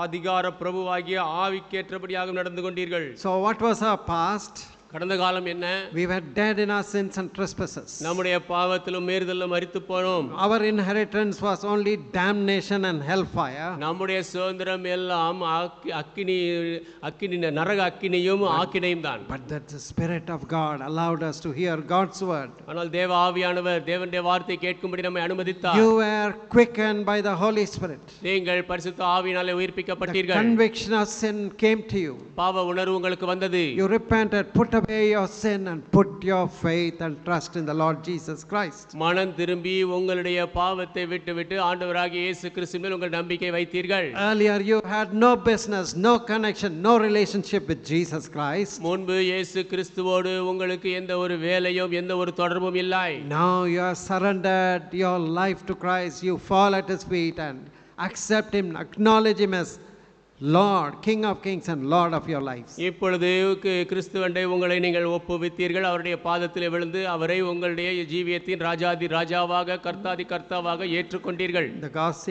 அதிகார பிரபுவாகிய ஆவிக்கேற்றபடியாக நடந்து கொண்டீர்கள். So what was our past? கடந்த காலம் என்ன? We were dead in our sins and trespasses. நம்முடைய பாவத்திலும் மீறுதலிலும் மரித்து போனோம். Our inheritance was only damnation and hellfire. நம்முடைய சுதந்திரம் எல்லாம் அக்கினி நரக அக்கினியும் ஆக்கினையும் தான். But that the Spirit of God allowed us to hear God's word. ஆனால் தேவ ஆவியானவர் தேவனுடைய வார்த்தை கேட்கும்படி நம்மை அனுமதித்தார். You were quickened by the Holy Spirit. நீங்கள் பரிசுத்த ஆவியினாலே உயிர்ப்பிக்கப்பட்டீர்கள். The conviction of sin came to you. பாவ உணர்வு உங்களுக்கு வந்தது. You repented, put away your sin and put your faith and trust in the Lord Jesus Christ. மனம் திரும்பி உங்களுடைய பாவத்தை விட்டுவிட்டு ஆண்டவராகிய இயேசு கிறிஸ்துவின் மேல் உங்கள் நம்பிக்கை வைத்தீர்கள். Earlier you had no business, no connection, no relationship with Jesus Christ. முன்பு இயேசு கிறிஸ்துவோடு உங்களுக்கு எந்த ஒரு வேலையும் எந்த ஒரு தொடர்பும் இல்லை. Now you have surrendered your life to Christ. You fall at his feet and accept him, acknowledge him as Lord, King of Kings and Lord of your lives. இப்பொழுது கிறிஸ்துவண்டை உங்களை நீங்கள் ஒப்புவித்தீர்கள், அவருடைய பாதத்தில் விழுந்து அவரை உங்களுடைய ஜீவியத்தின் ராஜாதி ராஜாவாக கர்த்தாதி கர்த்தாவாக ஏற்றுக்கொண்டீர்கள்.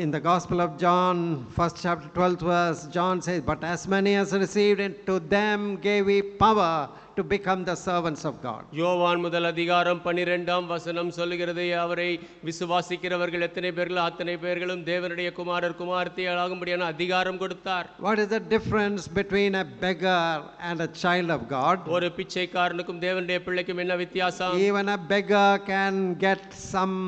In the Gospel of John, 1st chapter 12th verse, John says, but as many as received it, to them gave he power to become the servants of God. யோவான் முதல் அதிகாரம் 12ஆம் வசனம் சொல்லுகிறது, அவரை விசுவாசிக்கிறவர்கள் எத்தனை பேர்கள் அத்தனை பேர்களும் தேவனுடைய குமாரர் குமாரத்திகள் ஆகும்படியான அதிகாரம் கொடுத்தார். What is the difference between a beggar and a child of God? ஒரு பிச்சைக்காரனுக்கும் தேவனுடைய பிள்ளைக்கும் என்ன வித்தியாசம்? Even a beggar can get some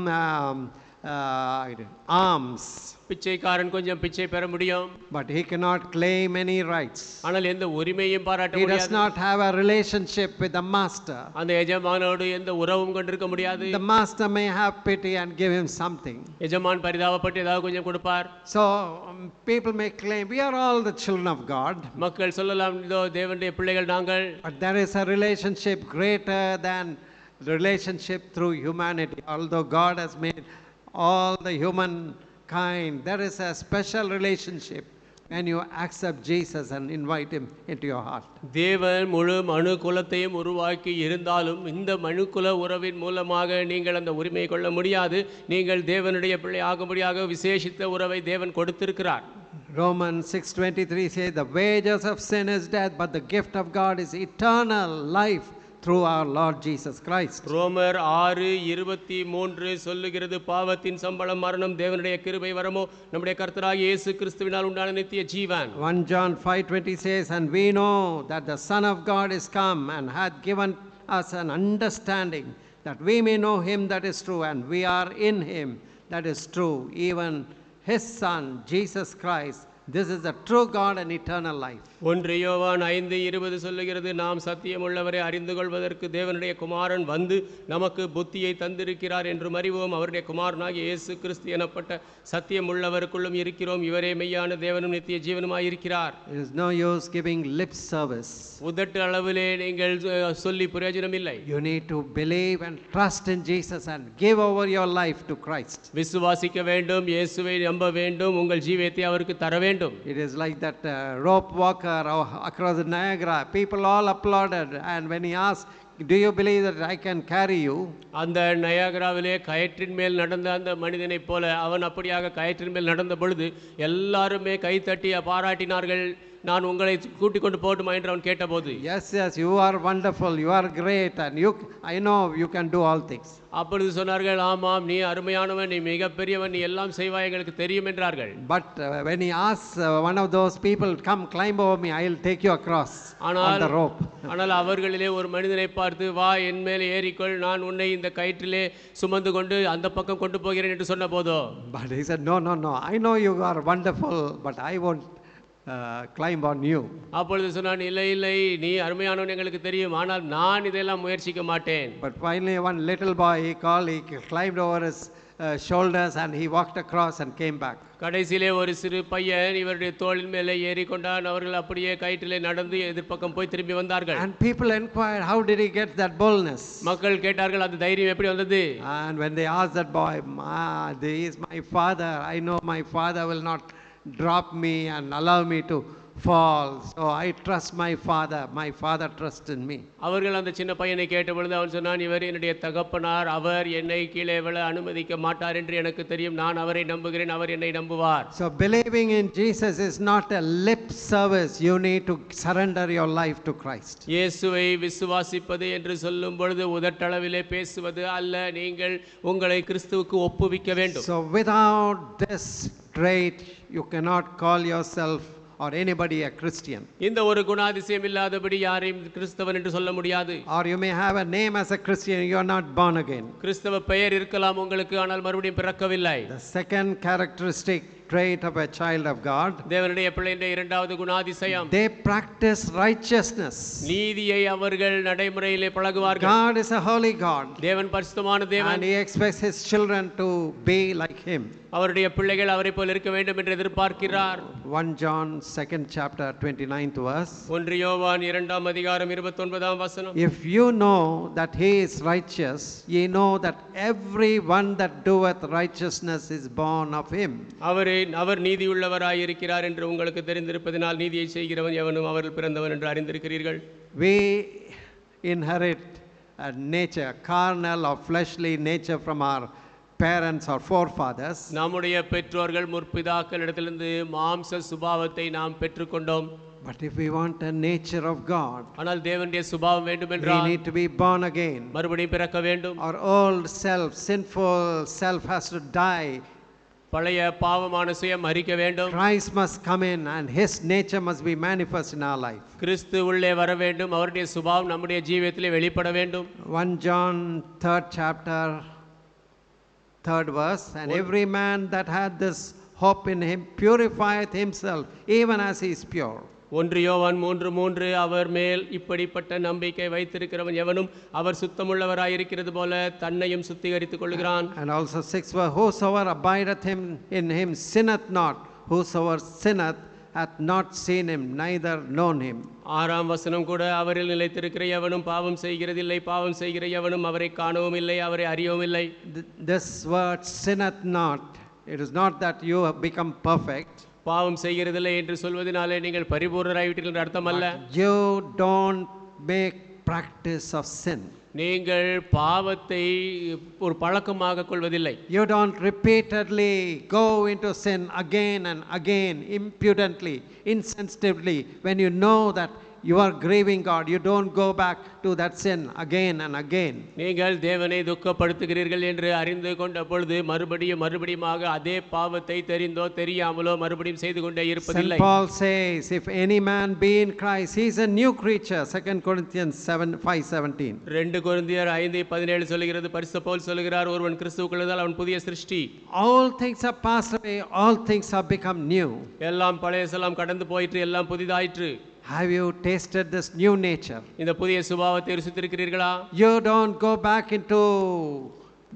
alms. பிச்சைக்காரன் கொஞ்சம் பிச்சை பெற முடியும், but he cannot claim any rights. ஆனால் எந்த உரிமையும் பாராட்ட He முடியாது. does not have a relationship with the master. அந்த எஜமானோடு எந்த உறவும் கொண்டிருக்க முடியாது. The master may have pity and give him something. எஜமான் பரிதாபப்பட்டு ஏதாவது கொஞ்சம் கொடுப்பார். So people may claim we are all the children of God. மக்கள் சொல்லலாம், இதோ தேவனுடைய பிள்ளைகள் நாங்கள். But there is a relationship greater than the relationship through humanity. Although God has made all the human kind, there is a special relationship when you accept Jesus and invite him into your heart. தேவன் முழு மனு குலத்தையும் உருவாக்கி இருந்தாலும் இந்த மனுக்குல உறவின் மூலமாக நீங்கள் அந்த உரிமையை கொள்ள முடியாது. நீங்கள் தேவனுடைய பிள்ளை ஆகும்படியாக விசேஷித்த உறவை தேவன் கொடுத்திருக்கிறார். Romans 6:23 says the wages of sin is death, but the gift of God is eternal life through our Lord Jesus Christ. ரோமர் 6:23 சொல்லுகிறது, பாவத்தின் சம்பளம் மரணம், தேவனுடைய கிருபை வரமோ நம்முடைய கர்த்தராகிய இயேசு கிறிஸ்துவினால் உண்டான நித்திய ஜீவன். 1 John 5:20 says, and we know that the Son of God is come and hath given us an understanding that we may know him that is true, and we are in him that is true, even his Son Jesus Christ. This is the true God and eternal life. 1 யோவான் 5:20 சொல்லுகிறது, நாம் சத்தியமுள்ளவரை அறிந்து கொள்வதற்கு தேவனுடைய குமாரன் வந்து நமக்கு புத்தியை தந்திருக்கிறார் என்றும் அறிவோம். அவருடைய குமாரனாகிய இயேசு கிறிஸ்து எனப்பட்ட சத்தியமுள்ளவருக்குள்ளும் இருக்கிறோம். இவரே மெய்யான தேவனும் நித்திய ஜீவனுமாய் இருக்கிறார். It is no use giving lip service. உதட்டு அளவிலே நீங்கள் சொல்லி பிரயோஜனம் இல்லை. You need to believe and trust in Jesus and give over your life to Christ. விசுவாசிக்க வேண்டும், இயேசுவை நம்ப வேண்டும், உங்கள் ஜீவியத்தை அவருக்கு தர வேண்டும். It is like that rope walker across the Niagara. People all applauded, and when he asked, do you believe that I can carry you? அந்த நயாகராவிலே கயிற்றின் மேல் நடந்த அந்த மனிதனைப் போல அவன் அப்படியாக கயிற்றின் மேல் நடந்த பொழுது எல்லாருமே கைத்தட்டி பாராட்டினார்கள். நான் உங்களை கூட்டிக் கொண்டு போகட்டுமா என்று அவன் கேட்டபோது, Yes, yes, you are wonderful, you are great, and I know you can do all things. அப்பொழுது சொன்னார்கள், ஆமாம், நீ அருமையானவன், நீ மிகப்பெரியவன், நீ எல்லாம் செய்வாய், எங்களுக்கு தெரியும் என்றார்கள். But when he asks one of those people, come climb over me, I will take you across on the rope. ஆனால் அவர்களிலே ஒரு மனிதனை பார்த்து, வா என் மேலே ஏறிக்கொள், நான் உன்னை இந்த கயிற்றிலே சுமந்து கொண்டு அந்த பக்கம் கொண்டு போகிறேன் என்று சொன்ன போதோ, But he said, no, no, no, I know you are wonderful, but I won't climb on you. அப்பொழுது சொன்னான், இல்லை இல்லை, நீ அருமையானவன் எங்களுக்கு தெரியும், ஆனால் நான் இதெல்லாம் முயற்சிக்க மாட்டேன். But finally one little boy he climbed over his shoulders and he walked across and came back. கடைசியிலே ஒரு சிறு பையன் இவருடைய தோளின் மேலே ஏறிக்கொண்டான். அவர்கள் அப்படியே கயிற்றிலே நடந்து எதிர்ப்பக்கம் போய் திரும்பி வந்தார்கள். And people inquired, how did he get that boldness? மக்கள் கேட்டார்கள், அந்த தைரியம் எப்படி வந்தது? And when they asked that boy, this is my father, I know my father will not drop me and allow me to fall, so I trust my father trusts in me. அவர்கள் அந்த சின்ன பையனை கேட்டபொழுது அவன் சொன்னான், இவர் என்னுடைய தகப்பனார், அவர் என்னை கீழே விழ அனுமதிக்க மாட்டார் என்று எனக்கு தெரியும், நான் அவரை நம்புகிறேன், அவர் என்னை நம்புவார். So believing in Jesus is not a lip service, you need to surrender your life to Christ. இயேசுவை விசுவாசிப்பது என்று சொல்லும் பொழுது உதட்டளவிலே பேசுவது அல்ல, நீங்கள் உங்களை கிறிஸ்துவுக்கு ஒப்புவிக்க வேண்டும். So without this trait you cannot call yourself or anybody a Christian. இந்த ஒரு குணாதிசயம் இல்லாதபடி யாரையும் கிறிஸ்தவன் என்று சொல்ல முடியாது. Or you may have a name as a Christian, you are not born again. கிறிஸ்தவ பெயர் இருக்கலாம் உங்களுக்கு, ஆனால் மறுபடியும் பிறக்கவில்லை. The second characteristic trait of a child of God, தேவனுடைய பிள்ளையின் இரண்டாவது குணாதிசயம், they practice righteousness. நீதியை அவர்கள் நடைமுறையிலே பழகுவார்கள். God is a holy God. தேவன் பரிசுத்தமான And தேவன். he expects his children to be like him. அவருடைய பிள்ளைகள் அவரை போல் இருக்க வேண்டும் என்று எதிர்பார்க்கிறார். 1 John 2nd chapter 29th verse. 1 யோவான் 2ஆம் அதிகாரம் 29ஆம் வசனம். If you know that he is righteous, ye know that every one that doeth righteousness is born of him. அவர் நீதியுள்ளவராய் இருக்கிறார் என்று உங்களுக்கு தெரிந்திருப்பதினால் நீதியை செய்கிறவன் எவனும் அவர்கள் பிறந்தவன் என்று அறிந்திருக்கிறீர்கள். We inherit a nature, carnal or fleshly nature from our parents or forefathers. நம்முடைய பெற்றோர்கள் முற்பிதாக்களிடத்திலிருந்து மாம்ச சுபாவத்தை நாம் பெற்றுக்கொண்டோம். But if we want a nature of God, ஆனால் தேவனுடைய சுபாவம் வேண்டும் we என்றால் need to be born again. மறுபடியும் பிறக்க வேண்டும். Our old self, sinful self has to die. பழைய பாவமான சுயம் மரிக்க வேண்டும். Christ must come in and his nature must be manifest in our life. கிறிஸ்து உள்ளே வர வேண்டும், அவருடைய சுபாவம் நம்முடைய ஜீவியத்திலே வெளிப்பட வேண்டும். 1 John 3rd chapter 3rd verse, and every man that had this hope in him purifieth himself even as he is pure. 1 யோவான் 3:3, அவர் மேல் இப்படிப்பட்ட நம்பிக்கை வைத்திருக்கிறவன் எவனும் அவர் சுத்தமுள்ளவராயிருக்கிறது போல தன்னையும் சுத்திகரித்துக் கொள்கிறான். And also 6 verse, whosoever abideth him in him sinneth not, whosoever sinneth hath not seen him, neither known him. 6ஆம் வசனம் கூட, அவரில் நிலைத்திருக்கிற எவனும் பாவம் செய்கிறதில்லை, பாவம் செய்கிற எவனும் அவரை காணவும் இல்லை, அவரை அறியவும் இல்லை. This word sinneth not, it is not that you have become perfect. பாவம் செய்கிறதில்லை என்று சொல்வதனாலே நீங்கள் பரிபூர்ணராய்விட்டீர்கள் என்று அர்த்தம் அல்ல. You don't make practice of sin. நீங்கள் பாவத்தை ஒரு பழக்கமாக கொள்வதில்லை. You don't repeatedly go into sin again and again, impudently, insensitively, when you know that you are grieving God. You don't go back to that sin again and again. நீங்கள் தேவனை துக்கப்படுத்துகிறீர்கள் என்று அறிந்து கொண்ட பொழுது மறுபடியுமாக அதே பாவத்தை தெரிந்தோ தெரியாமலோ மறுபடியும் செய்து கொண்டே இருப்பதில்லை. St. Paul says, if any man be in Christ, he is a new creature. 2 Corinthians 5:17. 2 கொரிந்தியர் 5:17 சொல்கிறது, பரிசுத்த பவுல் சொல்கிறார், ஒருவன் கிறிஸ்துவுக்குள் இருந்தால் அவன் புதிய சிருஷ்டி. All things are passed away, all things have become new. எல்லாம் பழையசெல்லாம் கடந்து போயிற்று, எல்லாம் புதிதாயிற்று. Have you tasted this new nature? இந்த புதிய சுபாவத்தை ருசித்திருக்கிறீர்களா? You don't go back into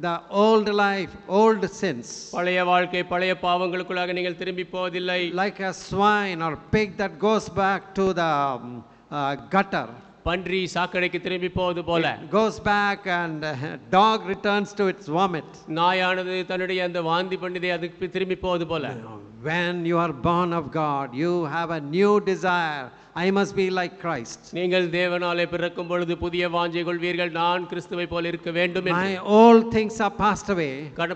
the old life, old sins. பழைய வாழ்க்கை, பழைய பாவங்களுக்குள்ளாக நீங்கள் திரும்பி போவதில்லை. Like a swine or pig that goes back to the gutter. பன்றி சாக்கடைக்கு திரும்பி போவது போல. It goes back and dog returns to its vomit. நாயானது தன்னுடைய அந்த வாந்தி பண்ணிதை அதுக்கு திரும்பி போவது போல. When you are born of God, you have a new desire I must be like Christ. நீங்கள் தேவனாலே பிறக்கும் பொழுது புதிய வாஞ்சை கொள்வீர்கள், நான் கிறிஸ்துவை போல இருக்க வேண்டும் என்று. My old things are passed away.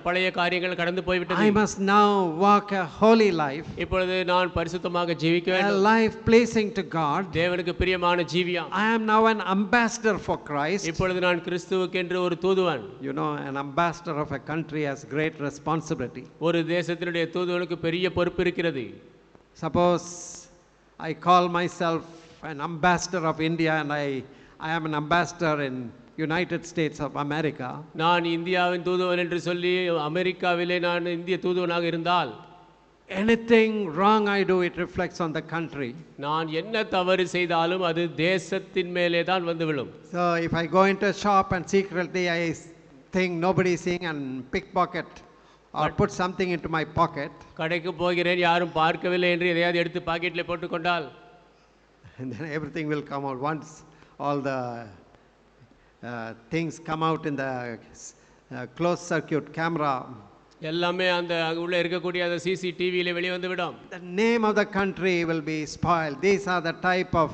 பழைய காரியங்கள் கடந்து போய்விட்டது. I must now walk a holy life. இப்பொழுது நான் பரிசுத்தமாக ஜீவிக்க A வேண்டும். life pleasing to God. தேவனுக்கு பிரியமான ஜீவியம். I am now an ambassador for Christ. இப்பொழுது நான் கிறிஸ்துவுக்கென்று ஒரு தூதுவன். You know, an ambassador of a country has great responsibility. ஒரு தேசத்தினுடைய தூதுவனுக்கு பெரிய பொறுப்பு இருக்கிறது. Suppose I call myself an ambassador of India and I am an ambassador in United States of America. நான் இந்தியாவின் தூதுவன் என்று சொல்லி அமெரிக்காவிலே நான் இந்திய தூதுவனாக இருந்தால், anything wrong I do, it reflects on the country. நான் என்ன தவறு செய்தாலும் அது தேசத்தின் மேலே தான் வந்து விழும். So if I go into a shop and secretly I think nobody is seeing and pickpocket or put something into my pocket, கடைக்கு போகிறேன், யாரும் பார்க்கவில்லை என்று எதையாவது எடுத்து பாக்கெட்டில் போட்டுக்கொண்டால், and then everything will come out once all the things come out in the closed circuit camera. எல்லாமே அந்த உள்ள இருக்கக்கூடிய அந்த சிசிடிவியில வெளியே வந்து விடும். The name of the country will be spoiled. These are the type of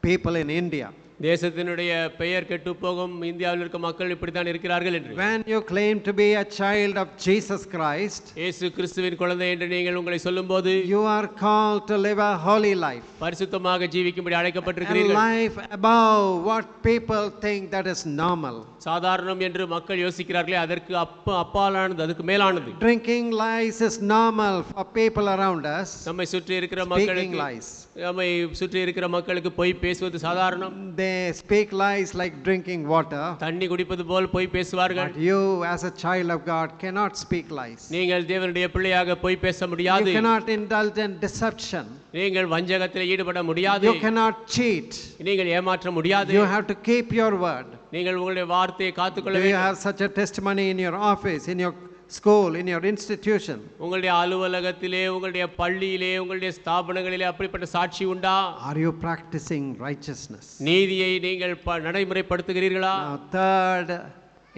people in India. தேசத்தினுடைய பெயர் கெட்டு போகும், இந்தியாவில் இருக்க மக்கள் இப்படித்தான் இருக்கிறார்கள் என்று. When you claim to be a child of Jesus Christ, இயேசு கிறிஸ்துவின் குழந்தை என்று நீங்கள் உங்களை சொல்லும்போது, you are called to live a holy life. பரிசுத்தமாக ஜீவிக்கும்படி A அழைக்கப்பட்டிருக்கிறீர்கள். life above what people think that is normal. சாதாரணம் என்று மக்கள் யோசிக்கிறார்களே, அதற்கு அப்பாலானது, அதுக்கு மேலானது. Drinking lies is normal for people around us. நம்மை சுற்றி இருக்கிற Speaking மக்களுக்கு, lies. நம்மை சுற்றி இருக்கிற மக்களுக்கு பொய் பேசுவது சாதாரணம். They speak lies like drinking water. தண்ணி குடிப்பது போல் பொய் பேசுவார்கள். But you as a child of God cannot speak lies. நீங்கள் தேவனுடைய பிள்ளையாக பொய் பேச You முடியாது. cannot indulge in deception. நீங்கள் வஞ்சகத்தில் ஈடுபட முடியாது. You cannot cheat. நீங்கள் ஏமாற்ற முடியாது. You have to keep your word. நீங்கள் உங்களுடைய வார்த்தையை காத்துக்கொள்ள Do you வேண்டும். have such a testimony in your office, in your school, in your institution? உங்களுடைய அலுவலகத்திலே, உங்களுடைய பள்ளியிலே, உங்களுடைய ஸ்தாபனங்களிலே அப்படிப்பட்ட சாட்சி உண்டா? Are you practicing righteousness? நீதியை நீங்கள் நடைமுறைப்படுத்துகிறீர்களா? Now, third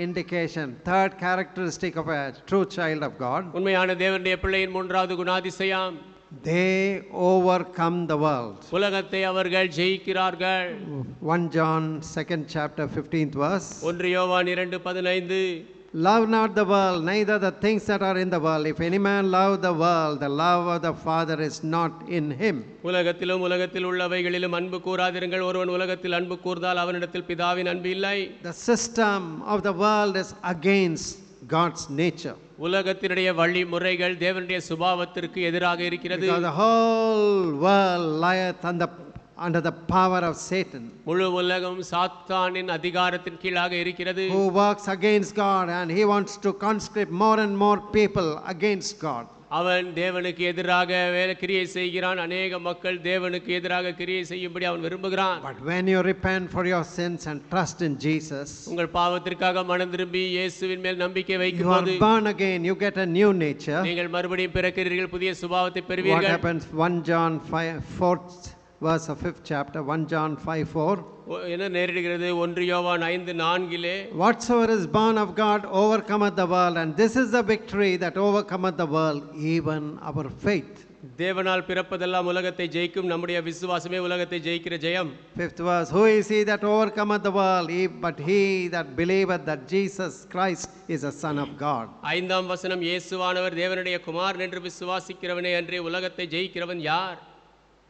indication, third characteristic of a true child of God, உண்மையான தேவனுடைய பிள்ளையின் மூன்றாவது குணாதிசயம், they overcome the world. உலகத்தை அவர்கள் ஜெயிக்கிறார்கள். 1 John 2nd chapter 15th verse. 1 யோவான் 2:15, Love not the world, neither the things that are in the world. If any man love the world, the love of the Father is not in him. உலகத்திலும் உலகத்தில் உள்ளவைகளிலும் அன்பு கூறாதிருங்கள். ஒருவன் உலகத்தில் அன்பு கூர்ந்தால் அவனிடத்தில் பிதாவின் அன்பு இல்லை. The system of the world is against God's nature. உலகத்தினுடைய வழிமுறைகள் தேவனுடைய சுபாவத்திற்கு எதிராக இருக்கிறது. Because the whole world lieth under the power of Satan, முழு உலகம் சாத்தானின் அதிகாரத்தின் கீழாக இருக்கிறது. who works against God, and he wants to conscript more and more people against God. அவன் தேவனுக்கு எதிராக வேலை கிரியை செய்கிறான். அநேக மக்கள் தேவனுக்கு எதிராக கிரியை செய்யும்படி அவன் விரும்புகிறான். But when you repent for your sins and trust in Jesus, உங்கள் பாவத்திற்காக மனம் திரும்பி இயேசுவின் மேல் நம்பிக்கை you are வைக்கும்போது born again, you get a new nature. நீங்கள் மறுபடியும் பிறக்கிறீர்கள், புதிய சுபாவத்தை What பெறுவீர்கள். happens? 1 John 4th verse of 5th chapter, 1 John 5:4. என்ன நேரிடுகிறது? 1 யோவான் 5:4, Whatsoever is born of God overcometh the world, and this is the victory that overcometh the world, even our faith. தேவனால் பிறப்பதெல்லாம் உலகத்தை ஜெயிக்கும், நம்முடைய விசுவாசமே உலகத்தை ஜெயிக்கிற ஜெயம். 5th verse, who is he that overcometh the world? But he that believeth that Jesus Christ is the Son of God. 5ஆம் வசனம், இயேசுவானவர் தேவனுடைய குமாரன் என்று விசுவாசிக்கிறவனே அன்றே உலகத்தை ஜெயிக்கிறவன் யார்?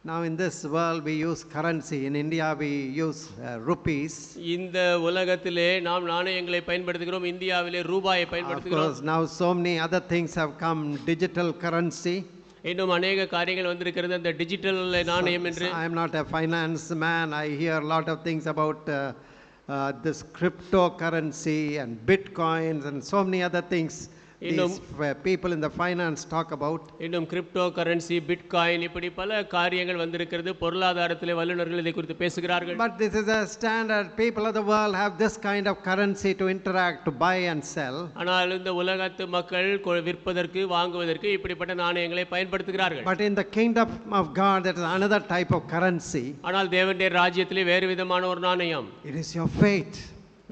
Now in this world we use currency. In India we use rupees. இந்த உலகத்திலே நாம் நாணயங்களை பயன்படுத்துகிறோம். இந்தியாவிலே ரூபாயை Of பயன்படுத்துகிறோம். course, now so many other things have come, digital currency. இன்னும் அநேக காரியங்கள் வந்திருக்கிறது அந்த டிஜிட்டல் நாணயம் என்று. I am not a finance man. I hear a lot of things about this cryptocurrency and bitcoins and so many other things. These people in the finance talk about. இன்னும் crypto currency, bitcoin, இப்படி பல காரியங்கள் வந்திருக்கிறது. பொருளாதாரத்திலே வல்லுநர்கள் இதை குறித்து பேசுகிறார்கள். But this is a standard. People of the world have this kind of currency to interact, to buy and sell. ஆனால் இந்த உலகத்து மக்கள் விற்பதற்கு வாங்குவதற்கு இப்படிப்பட்ட நாணயங்களை பயன்படுத்துகிறார்கள். But in the kingdom of God there is another type of currency. ஆனால் தேவனுடைய ராஜ்யத்திலே வேறு விதமான ஒரு நாணயம். It is your faith.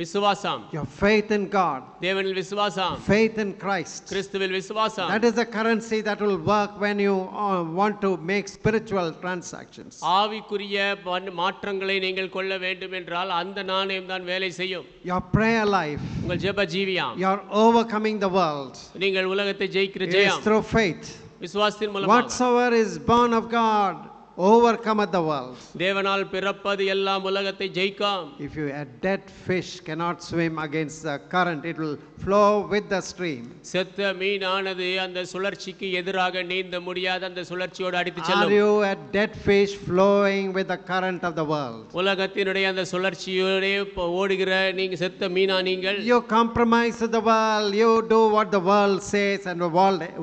விசுவாசம், your faith in God, தேவனில் விசுவாசம், faith in Christ. கிறிஸ்துவில் விசுவாசம். That is the currency that will work when you want to make spiritual transactions. ஆவிக்குரிய மாற்றங்களை நீங்கள் கொள்ள வேண்டும் என்றால் அந்த நாணயம் தான் வேலை செய்யும். Your prayer life, உங்கள் ஜெப ஜீவியம், you're overcoming the world. நீங்கள் உலகத்தை ஜெயிக்கிற It is Jayam through faith. விசுவாசத்தின் மூலமாக. Whatsoever is born of God overcometh the world. தேவனால் பிறப்பது எல்லாம் உலகத்தை ஜெயிக்கும். If you a dead fish cannot swim against the current, it will flow with the stream. செத்த மீனானது அந்த சுழற்சிக்கு எதிராக நீந்த முடியாத அந்த சுழற்சியோடு அடித்து Are செல்லும். you a dead fish flowing with the current of the world? உலகத்தினுடைய அந்த சுழற்சியோடே ஓடுகிற நீங்க செத்த மீனா நீங்கள்? You compromise with the world. You do what the world says and the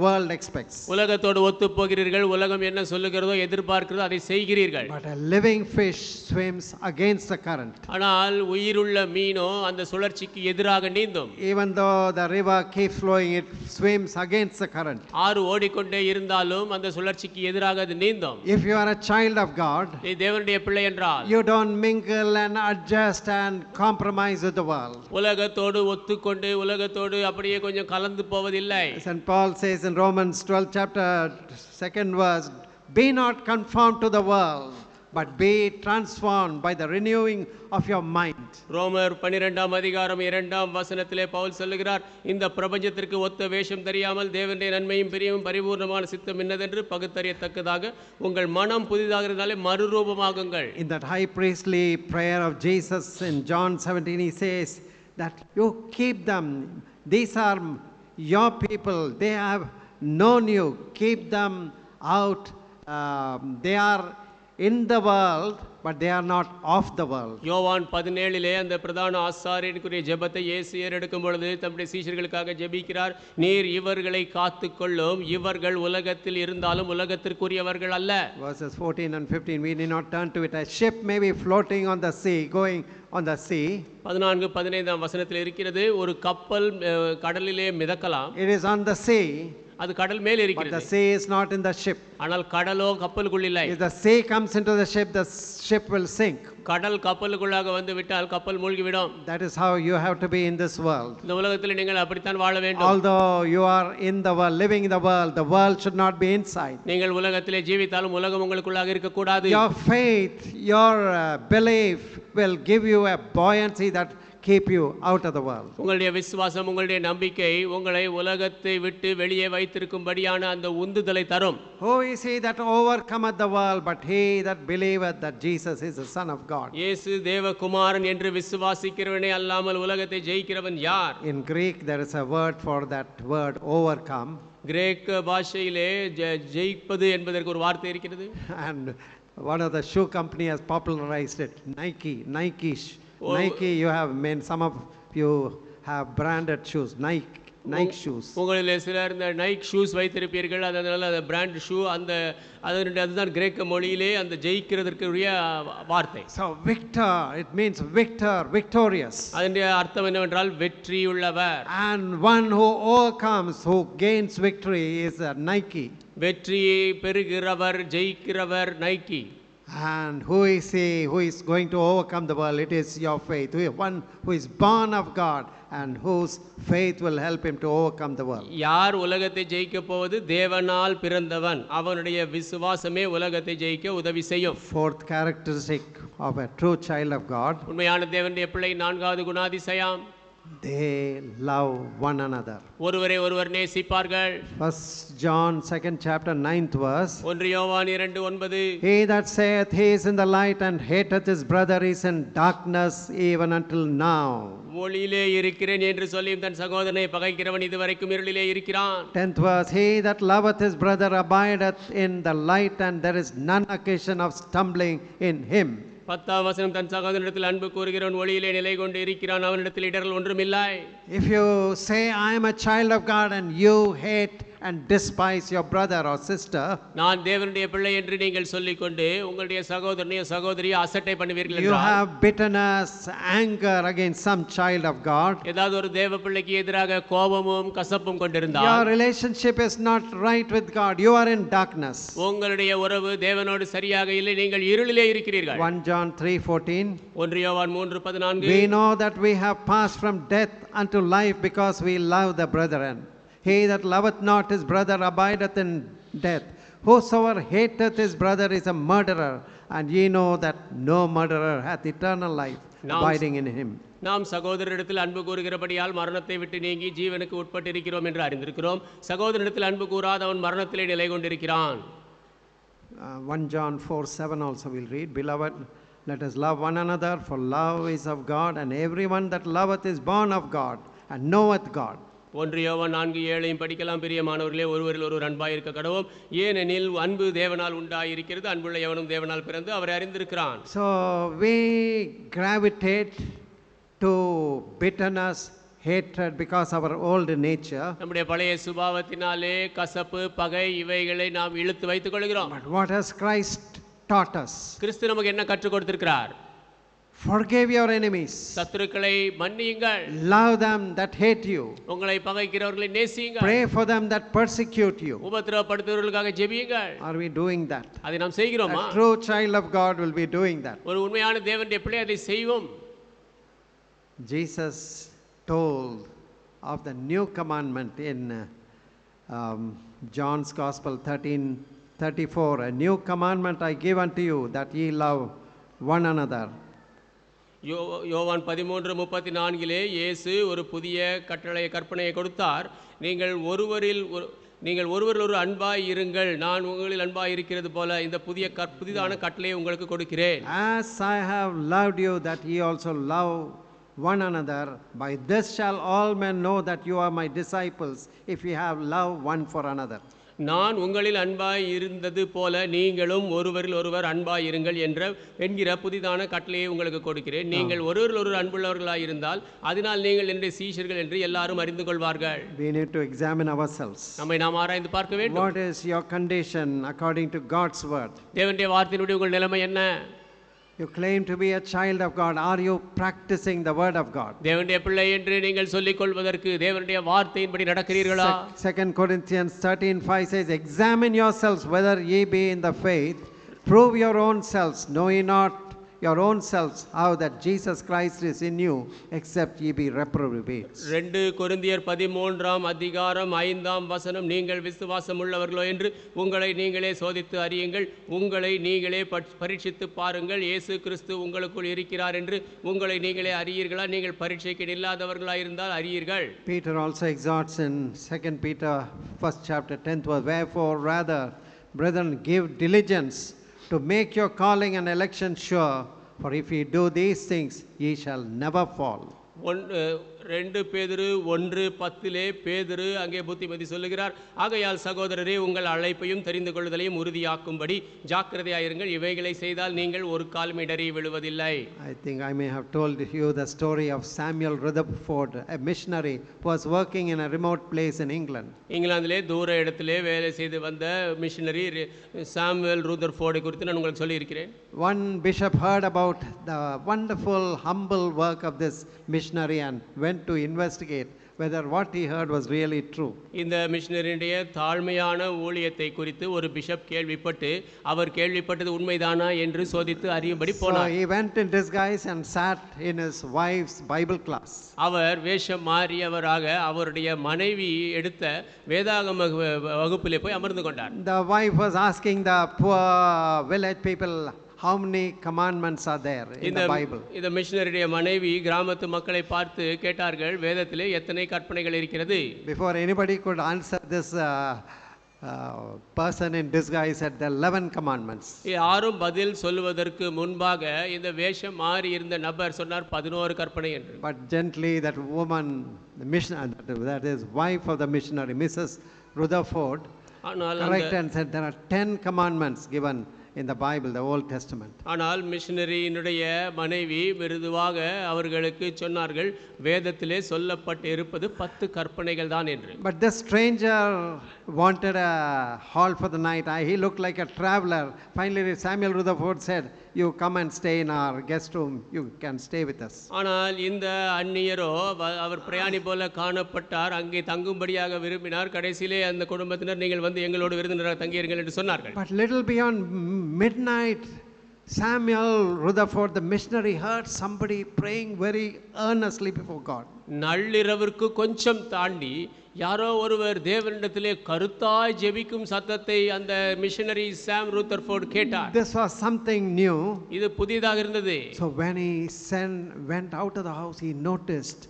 world expects. உலகத்தோடு ஒத்து போகிறீர்கள். உலகம் என்ன சொல்லுகிறதோ எதிர்பார்க்கிறதோ அதை செய்கிறீர்கள். But a living fish swims against the current. ஆனால் உயிருள்ள மீனோ அந்த சுழற்சிக்கு எதிராக நீந்தும். Even though the river keeps flowing, it swims against the current. ஆறு ஓடிக்கொண்டே இருந்தாலும் அந்த சுழற்சிக்கு எதிராக அது நீந்தும். If you are a child of God, நீ தேவனுடைய பிள்ளை என்றால் you don't mingle and adjust and compromise with the world. உலகத்தோடு ஒத்துக்கொண்டு உலகத்தோடு அப்படியே கொஞ்சம் கலந்து போவதில்லை. St. Paul says in Romans 12 chapter 2nd verse, be not conformed to the world, but be transformed by the renewing of your mind. ரோமர் 12ஆம் அதிகாரம் 2ஆம் வசனத்திலே பவுல் சொல்லுகிறார், இந்த பிரபஞ்சத்திற்கு ஒத்த வேஷம் தெரியாமல் தேவனுடைய நன்மையும் பிரியமும் பரிபூர்ணமான சித்தம் என்னதென்று பகுத்தறியத்தக்கதாக உங்கள் மனம் புதிதாகிறதாலே மறுரூபமாகுங்கள். In that high priestly prayer of Jesus in John 17, he says that you keep them. These are your people. They have known you. Keep them out. They are in the world, but they are not of the world. யோவான் 17 அந்த பிரதான ஆசாரியனுக்குரிய ஜெபத்தை இயேசு ஏறெடுக்கும் பொழுது தம்முடைய சீஷர்களுக்காக ஜெபிக்கிறார். நீர் இவர்களை காத்துக்கொள்ளும், இவர்கள் உலகத்தில் இருந்தாலும் உலகத்திற்குரியவர்கள் அல்ல. Verses 14 and 15, we need not turn to it. A ship may be floating on the sea, going on the sea. 14-15 வசனத்தில் இருக்கிறது, ஒரு கப்பல் கடலிலே மிதக்கலாம். It is on the sea. அது கடல் மேல் But the இருக்கிறது. sea is not in the ship. ஆனால் கடலோ கப்பலுக்குள் இல்லை. If the sea comes into the ship will sink. கடல் கப்பலுக்குள்ளாக வந்து விட்டால் கப்பல் மூழ்கிவிடும். That is how you have to be in this world. இந்த உலகத்தில் நீங்கள் அப்படித்தான் வாழ வேண்டும். Although you are in the world, living in the world should not be inside. நீங்கள் உலகத்திலே ஜீவித்தாலும் உலகம் உங்களுக்குள்ளாக இருக்க கூடாது. Your faith, your belief will give you a buoyancy that keep you out of the world. உங்களுடைய விசுவாசம், உங்களுடைய நம்பிக்கை உங்களை உலகத்தை விட்டு வெளியே வைத்திருக்கும்படியான அந்த உந்துதலை தரும். Who is he that overcometh the world, but he that believeth that Jesus is the Son of God? இயேசு தேவகுமாரன் என்று விசுவாசிக்கிறவனே அல்லாமல் உலகத்தை ஜெயிக்கிறவன் யார்? In Greek there is a word for that word, overcome. கிரேக்க பாஷையிலே ஜெயிப்பது என்பதற்கு ஒரு வார்த்தை இருக்கிறது. And one of the shoe company has popularized it, Nike, you have made, some of you have branded shoes, Nike shoes. உங்களிலே சிலர் இந்த Nike shoes வைத்திருப்பீர்கள். அதனால அந்த பிராண்ட் ஷூ அதுதான் கிரேக்க மொழியிலே அந்த ஜெயிக்கிறதற்குரிய வார்த்தை. So victor, it means victorious. அதனுடைய அர்த்தம் என்னவென்றால் வெற்றியுள்ளவர். And one who overcomes, who gains victory is a Nike. வெற்றியை பெறுகிறவர், ஜெயிக்கிறவர் Nike. And who is he who is going to overcome the world? It is your faith. One who is born of God and whose faith will help him to overcome the world. யார் உலகத்தை ஜெயிக்க போவது? தேவனால் பிறந்தவன். அவனுடைய விசுவாசமே உலகத்தை ஜெயிக்க உதவி செய்யும். Fourth characteristic of a true child of God. உண்மையான தேவனுடைய பிள்ளை நான்காவது குணாதிசயம், they love one another. ஒருவரை ஒருவர் நேசிப்பார்கள். First John 2nd chapter 9th verse. 1 யோவான் 2:9. He that saith he is in the light and hateth his brother is in darkness even until now. ஒளியிலே இருக்கிறேன் என்று சொல்லியும் தன் சகோதரனை பகைக்கிறவன் இதுவரைக்கும் இருளிலே இருக்கிறான். 10th verse. He that loveth his brother abideth in the light, and there is none occasion of stumbling in him. 10ஆம் வசனம், தன் சகோதரனிடத்தில் அன்பு கூறுகிறவன் ஒளியிலே நிலை கொண்டு இருக்கிறான், அவனிடத்தில் இடர்கள் ஒன்றுமில்லை. If you say I am a child of God and you hate and despise your brother or sister, நான் தேவனுடைய பிள்ளை என்று நீங்கள் சொல்லிக்கொண்டு உங்களுடைய சகோதரனையோ சகோதரியோ அசட்டை பண்ணுவீர்கள் you என்றால், have bitterness, anger against some child of God, ஏதாவது ஒரு தேவ பிள்ளைக்கு எதிராக கோபமும் கசப்பும் கொண்டிருந்தால், your relationship is not right with God. You are in darkness. உங்களுடைய உறவு தேவனோடு சரியாக இல்லை, நீங்கள் இருளிலே இருக்கிறீர்கள். 1 John 3:14. 1 யோவான் 3:14. We know that we have passed from death unto life because we love the brethren. He that loveth not his brother abideth in death. Whosoever hateth his brother is a murderer, and ye know that no murderer hath eternal life abiding in him. நாம் சகோதரரிடத்தில் அன்பு கூறுகிறபடியால் மரணத்தை விட்டு நீங்கி ஜீவனுக்கு உட்பட்டிருக்கிறோம் என்று அறிந்திருக்கிறோம். சகோதரனிடத்தில் அன்பு கூறாத அவன் மரணத்திலே நிலை கொண்டிருக்கிறான். 1 John 4:7 also we'll read. Beloved, let us love one another, for love is of God, and everyone that loveth is born of God, and knoweth God. 1 யோவான் 4:7 படிக்கலாம். பிரியமானவர்களே, ஒருவரில் ஒருவர் அன்பாய் இருக்க கடவோம், ஏனெனில் அன்பு தேவனால் உண்டாயிருக்கிறது, அன்புள்ள எவனும் தேவனால் பிறந்து அவரை அறிந்திருக்கிறான். So we gravitate to bitterness, hatred because of our old nature. நம்முடைய பழைய சுபாவத்தினாலே கசப்பு, பகை இவைகளை நாம் இழுத்து வைத்துக் கொள்கிறோம். But what has Christ taught us? கிறிஸ்து நமக்கு என்ன கற்றுக் கொடுத்திருக்கிறார்? Forgive your enemies. சத்துருக்களை மன்னியுங்கள். Love them that hate you. உங்களை பகைக்கிறவர்களை நேசியுங்கள். Pray for them that persecute you. உபத்திரவப்படுத்துகிறவர்களுக்காக ஜெபியுங்கள். Are we doing that? அதை நாம் செய்கிறோமா? A true child of God will be doing that. ஒரு உண்மையான தேவனுடைய பிள்ளை அதை செய்வோம். Jesus told of the new commandment in John's Gospel 13:34. A new commandment I give unto you, that ye love one another. யோவான் 13:34 இயேசு ஒரு புதிய கற்பனையை கொடுத்தார். நீங்கள் ஒருவரில் ஒரு அன்பாய் இருங்கள், நான் உங்களில் அன்பாய் இருக்கிறது போல இந்த புதிதான கட்டளையை உங்களுக்கு கொடுக்கிறேன். As I have loved you, that ye also love one another. By this shall all men know that you are my disciples, if ye have love one for another. நான் உங்களில் அன்பாய் இருந்தது போல நீங்களும் ஒருவரில் ஒருவர் அன்பாய் இருங்கள் என்கிற புதிதான கட்டளையை உங்களுக்கு கொடுக்கிறேன். நீங்கள் ஒருவரில் ஒருவர் அன்புள்ளவர்களாய் இருந்தால் அதனால் நீங்கள் என்னுடைய சீஷர்கள் என்று எல்லாரும் அறிந்து கொள்வார்கள். We need to examine ourselves. நம்மை நாம் ஆராய்ந்து பார்க்க வேண்டும். What is your condition according to God's word? தேவனுடைய வார்த்தையினுடைய உங்கள் நிலைமை என்ன? You claim to be a child of God. Are you practicing the word of God? தேவனுடைய பிள்ளை என்று நீங்கள் சொல்லிக் கொள்வதற்கு தேவனுடைய வார்த்தையின்படி நடக்கிறீர்களா? 2 Corinthians 13:5 says, examine yourselves whether ye be in the faith. Prove your own selves. Know ye not your own selves how that Jesus Christ is in you, except ye be reprobates. 2 கொரிந்தியர் 13:5 நீங்கள் விசுவாசம் உள்ளவர்களோ என்று உங்களை நீங்களே சோதித்து அறியுங்கள், உங்களை நீங்களே பரீட்சித்து பாருங்கள், இயேசு கிறிஸ்து உங்களுக்குள் இருக்கிறார் என்று உங்களை நீங்களே அறியீர்களா? நீங்கள் பரீட்சைக்கு இல்லாதவர்களாய் இருந்தால் அறியீர்கள். Peter also exhorts in 2 Peter 1st chapter 10th verse, wherefore rather, brethren, give diligence to make your calling and election sure, for if ye do these things, ye shall never fall. 2 பேதுரு 1:10 பேதுரு அங்கே புத்திமதி சொல்லுகிறார். ஆகையால் சகோதரரே, உங்கள் அழைப்பையும் தெரிந்து கொள்ளுதலையும் உறுதியாக்கும்படி ஜாக்கிரதையாயிருங்கள், இவைகளை செய்தால் நீங்கள் ஒரு காலம் இடறி விழுவதில்லை. I think I may have told you the story of Samuel Rutherford, a missionary who was working in a remote place in England. இங்கிலாந்திலே தூர இடத்திலே வேலை செய்து வந்த மிஷனரி சாமுவேல் ரூதர்ஃபோர்டை குறித்து நான் உங்களுக்கு சொல்லி இருக்கிறேன். One bishop heard about the wonderful humble work of this missionary and went to investigate whether what he heard was really true. இந்த மிஷனரியுடைய தாழ்மையான ஊழியத்தை குறித்து ஒரு பிஷப் கேள்விப்பட்டு அவர் கேள்விப்பட்டது உண்மைதானா என்று சோதித்து அறியும்படி போனார். So he went in disguise and sat in his wife's Bible class. அவர் வேஷம் மாறியவராக அவருடைய மனைவி எடுத்த வேதாகம வகுப்பிலே போய் அமர்ந்து கொண்டார். The wife was asking the poor village people, how many commandments are there in the Bible? இந்த மிஷனரியுடைய மனைவி கிராமத்து மக்களை பார்த்து கேட்டார்கள், வேதத்திலே எத்தனை கற்பனைகள் இருக்கிறது? Before anybody could answer, this person in disguise said the 11 commandments. யாரும் பதில் சொல்வதற்கு முன்பாக இந்த வேஷம் மாறி இருந்த நபர் சொன்னார் 11 கற்பனை என்று. But gently that woman, the missionary, that is wife of the missionary, Mrs. Rutherford, corrected and said there are 10 commandments given in the Bible, the Old Testament. ஆனால் மிஷனரியினுடைய மனைவி மிருதுவாக அவர்களுக்கு சொன்னார்கள், வேதத்திலே சொல்லப்பட்டு இருப்பது 10 கற்பனைகள் தான் என்று. But this stranger wanted a hall for the night. He looked like a traveler. Finally, Samuel Rutherford said, "You come and stay in our guest room. You can stay with us." ஆனால் இந்த அந்நியரோ அவர் பிரயாணி போல காணப்பட்டார், அங்கே தங்கும்படியாக விரும்பினார். கடைசியிலே அந்த குடும்பத்தினர், நீங்கள் வந்து எங்களோடு விருந்தினராக தங்கியிருங்கள் என்று சொன்னார்கள். But little beyond midnight, Samuel Rutherford, the missionary, heard somebody praying very earnestly before God. நள்ளிரவிற்கு கொஞ்சம் தாண்டி யாரோ ஒருவர் தேவனிடத்திலே கருத்தாய் ஜெபிக்கும் சத்தத்தை அந்த மிஷனரி சாம் ரூதர்ஃபோர்ட் கேட்டார். This was something new. இது புதிதாக இருந்தது. So when he went out of the house, he noticed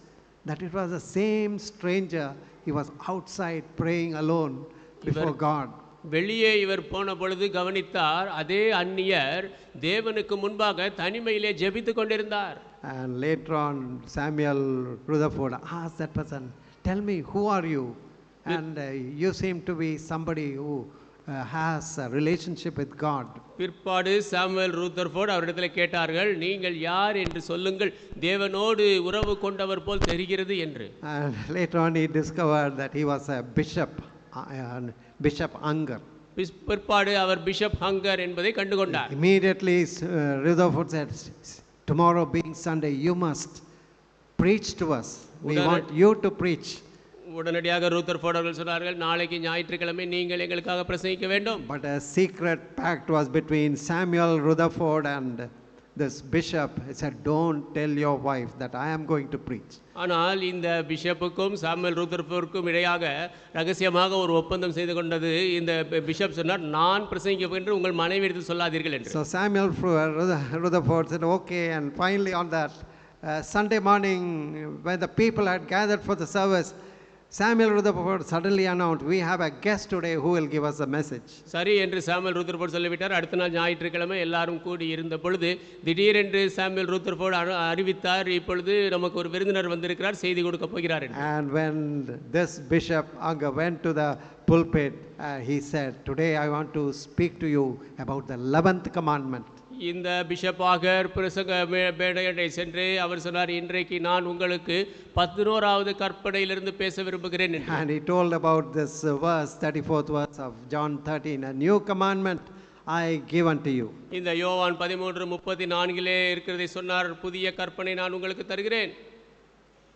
that it was the same stranger. He was outside praying alone before God. வெளியே இவர் போன பொழுது கவனித்தார், அதே அந்நியர் தேவனுக்கு முன்பாக தனிமையிலே ஜெபித்துக் கொண்டிருந்தார். And later on, Samuel Rutherford asked that person, "Tell me, who are you?" And you seem to be somebody who has a relationship with God. பிற்பாடு சாமுவேல் ரூதர்ஃபோர்ட் அவரிடத்தில் கேட்டார்கள், நீங்கள் யார் என்று சொல்லுங்கள், தேவனோடு உறவு கொண்டவர் போல் தெரிகிறது என்று. And later on, he discovered that he was a bishop, Bishop Unger. பிற்பாடு அவர் பிஷப் ஹங்கர் என்பதை கண்டுகொண்டார். Immediately, Rutherford said, "Tomorrow being Sunday, you must preach to us. We want you to preach." உடனடியாக ரூதர்ஃபோர்ட் அவர்கள் சொன்னார்கள், நாளைக்கு ஞாயிற்றுக்கிழமை நீங்கள் எங்களுக்காக பிரசங்கிக்க வேண்டும். But a secret pact was between Samuel Rutherford and this bishop. He said, "Don't tell your wife that I am going to preach." ஆனால் இந்த பிஷப்புக்கும் சாமுவேல் ரூதர்ஃபோர்டுக்கும் இடையாக ரகசியமாக ஒரு ஒப்பந்தம் செய்து கொண்டது. இந்த பிஷப் சொன்னார், நான் பிரசங்கிக்க என்று உங்கள் மனைவி எடுத்து சொல்லாதீர்கள் என்று. So Samuel Rutherford said, "Okay." And finally on that Sunday morning, when the people had gathered for the service, Samuel Rutherford suddenly announced, "We have a guest today who will give us a message." சரி என்று Samuel Rutherford சொல்லிவிட்டார். அடுத்த நாள் ஞாயிற்றுக்கிழமை எல்லாரும் கூடி இருந்த பொழுது திடீரென்று சாமுவேல் ரூதர்ஃபோர்ட் அறிவித்தார், இப்பொழுது நமக்கு ஒரு விருந்தினர் வந்திருக்கிறார், செய்தி கொடுக்க போகிறார் என்று. And when this bishop Unger went to the pulpit, he said, "Today I want to speak to you about the 11th commandment." இந்த பிஷப்பாக பிரசங்க மேடையை சென்று அவர் சொன்னார், இன்றைக்கு நான் உங்களுக்கு 11வது கற்பனையிலிருந்து பேச விரும்புகிறேன். And he told about this verse, 34th verse of John 13, "A new commandment I give unto you." இந்த யோவான் 13:34 இருக்கிறதை சொன்னார், புதிய கற்பனை நான் உங்களுக்கு தருகிறேன்.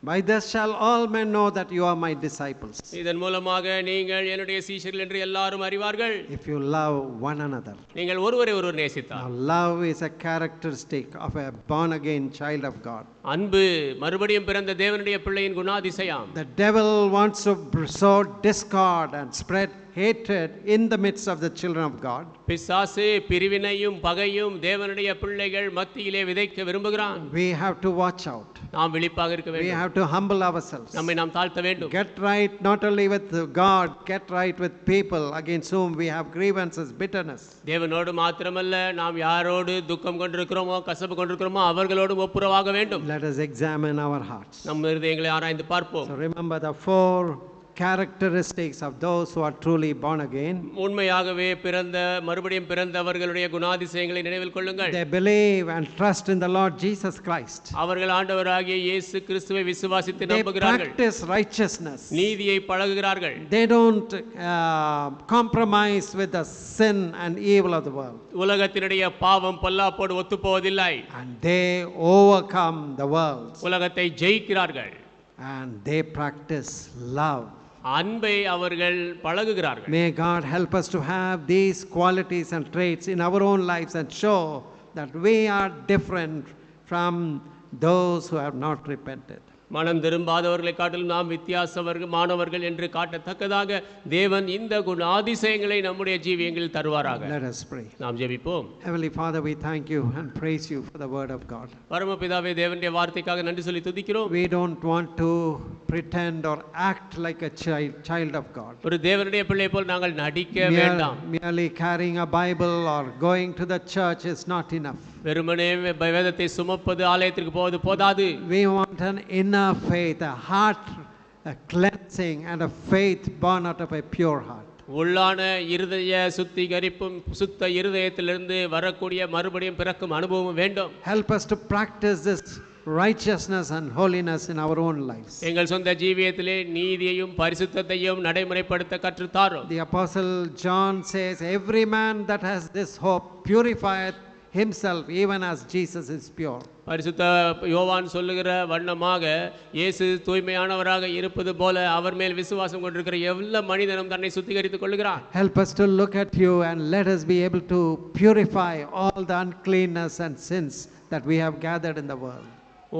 "By this shall all men know that you are my disciples." இதன் மூலமாக நீங்கள் என்னுடைய சீஷர்கள் என்று எல்லாரும் அறிவார்கள். If you love one another. நீங்கள் ஒருவரை ஒருவர் நேசித்தால். Now love is a characteristic of a born again child of God. அன்பு மறுபடியும் பிறந்த தேவனுடைய பிள்ளையின் குணாதிசயம். The devil wants to sow discord and spread hatred in the midst of the children of God. பிசாசு பிரிவினையும் பகையும் தேவனுடைய பிள்ளைகள் மத்தியிலே விதைக்க விரும்புகிறான். We have to watch out. நாம் விழிப்பாக இருக்க We வேண்டும். have to humble ourselves. நம்மை நாம் தாழ்த்த வேண்டும். Get right not only with God, get right with people against whom we have grievances, bitterness. தேவனோடு மாத்திரமல்ல, நாம் யாரோடு துக்கம் கொண்டிருக்கிறோமோ கசப்பு கொண்டிருக்கிறோமோ அவர்களோடு ஒப்புரவாக வேண்டும். Let us examine our hearts. நம் இருதயங்களை ஆராய்ந்து பார்ப்போம். So remember the 4 characteristics of those who are truly born again. உண்மையாகவே பிறந்த மறுபடியும் பிறந்தவர்களுடைய குணாதிசயங்களை நினைவில் கொள்ளுங்கள். They believe and trust in the Lord Jesus Christ. அவர்கள் ஆண்டவராகிய இயேசு கிறிஸ்துவை விசுவாசித்து They நம்புகிறார்கள். practice righteousness. நீதியை பழகுகிறார்கள். They don't compromise with the sin and evil of the world. உலகத்தினுடைய பாவம் பொல்லாப்போடு ஒத்துப்போவதில்லை. And they overcome the world. உலகத்தை ஜெயிக்கிறார்கள். And they practice love. அன்பை அவர்கள் பழகுகிறார்கள். May God help us to have these qualities and traits in our own lives and show that we are different from those who have not repented. மனம் திரும்பாதவர்களை காட்டிலும் நாம் வித்தியாசமானவர்கள் என்று காட்டத்தக்கதாக தேவன் இந்த குணாதிசயங்களை நம்முடைய ஜீவியங்களில் தருவாராக. Let us pray. நாம் ஜெபிப்போம். Heavenly Father, we thank you and praise you for the word of God. பரமபிதாவே, தேவனுடைய வார்த்தைக்காக நன்றி சொல்லி துதிக்கிறோம். We don't want to pretend or act like a child of God. ஒரு தேவனுடைய பிள்ளை போல் நாங்கள் நடிக்க வேண்டாம். Merely carrying a Bible or going to the church is not enough. வெறுமனே வேதத்தை சுமப்பது, ஆலயத்திற்கு போவது போதாது. We want an inner faith, a heart, a cleansing and a faith born out of a pure heart. உள்ளான இருதய சுத்திகரிப்பும் சுத்த இருதயத்திலிருந்து வரக்கூடிய மறுபடியும் பிறக்கும் அனுபவம் வேண்டும். Help us to practice this righteousness and holiness in our own lives. எங்கள் சொந்த ஜீவியத்திலே நீதியையும் பரிசுத்தத்தையும் நடைமுறைப்படுத்த கற்றுத்தாரும். The Apostle John says, every man that has this hope purifieth himself even as Jesus is pure. பரிசுத்த யோவான் சொல்லுகிற வண்ணமாக இயேசு தூய்மையானவராக இருப்பது போல அவர் மேல் விசுவாசம் கொண்டிருக்கிற எல்லா மனிதனும் தன்னை சுத்திகரித்துக் கொள்கிறான். Help us to look at you and let us be able to purify all the uncleanness and sins that we have gathered in the world.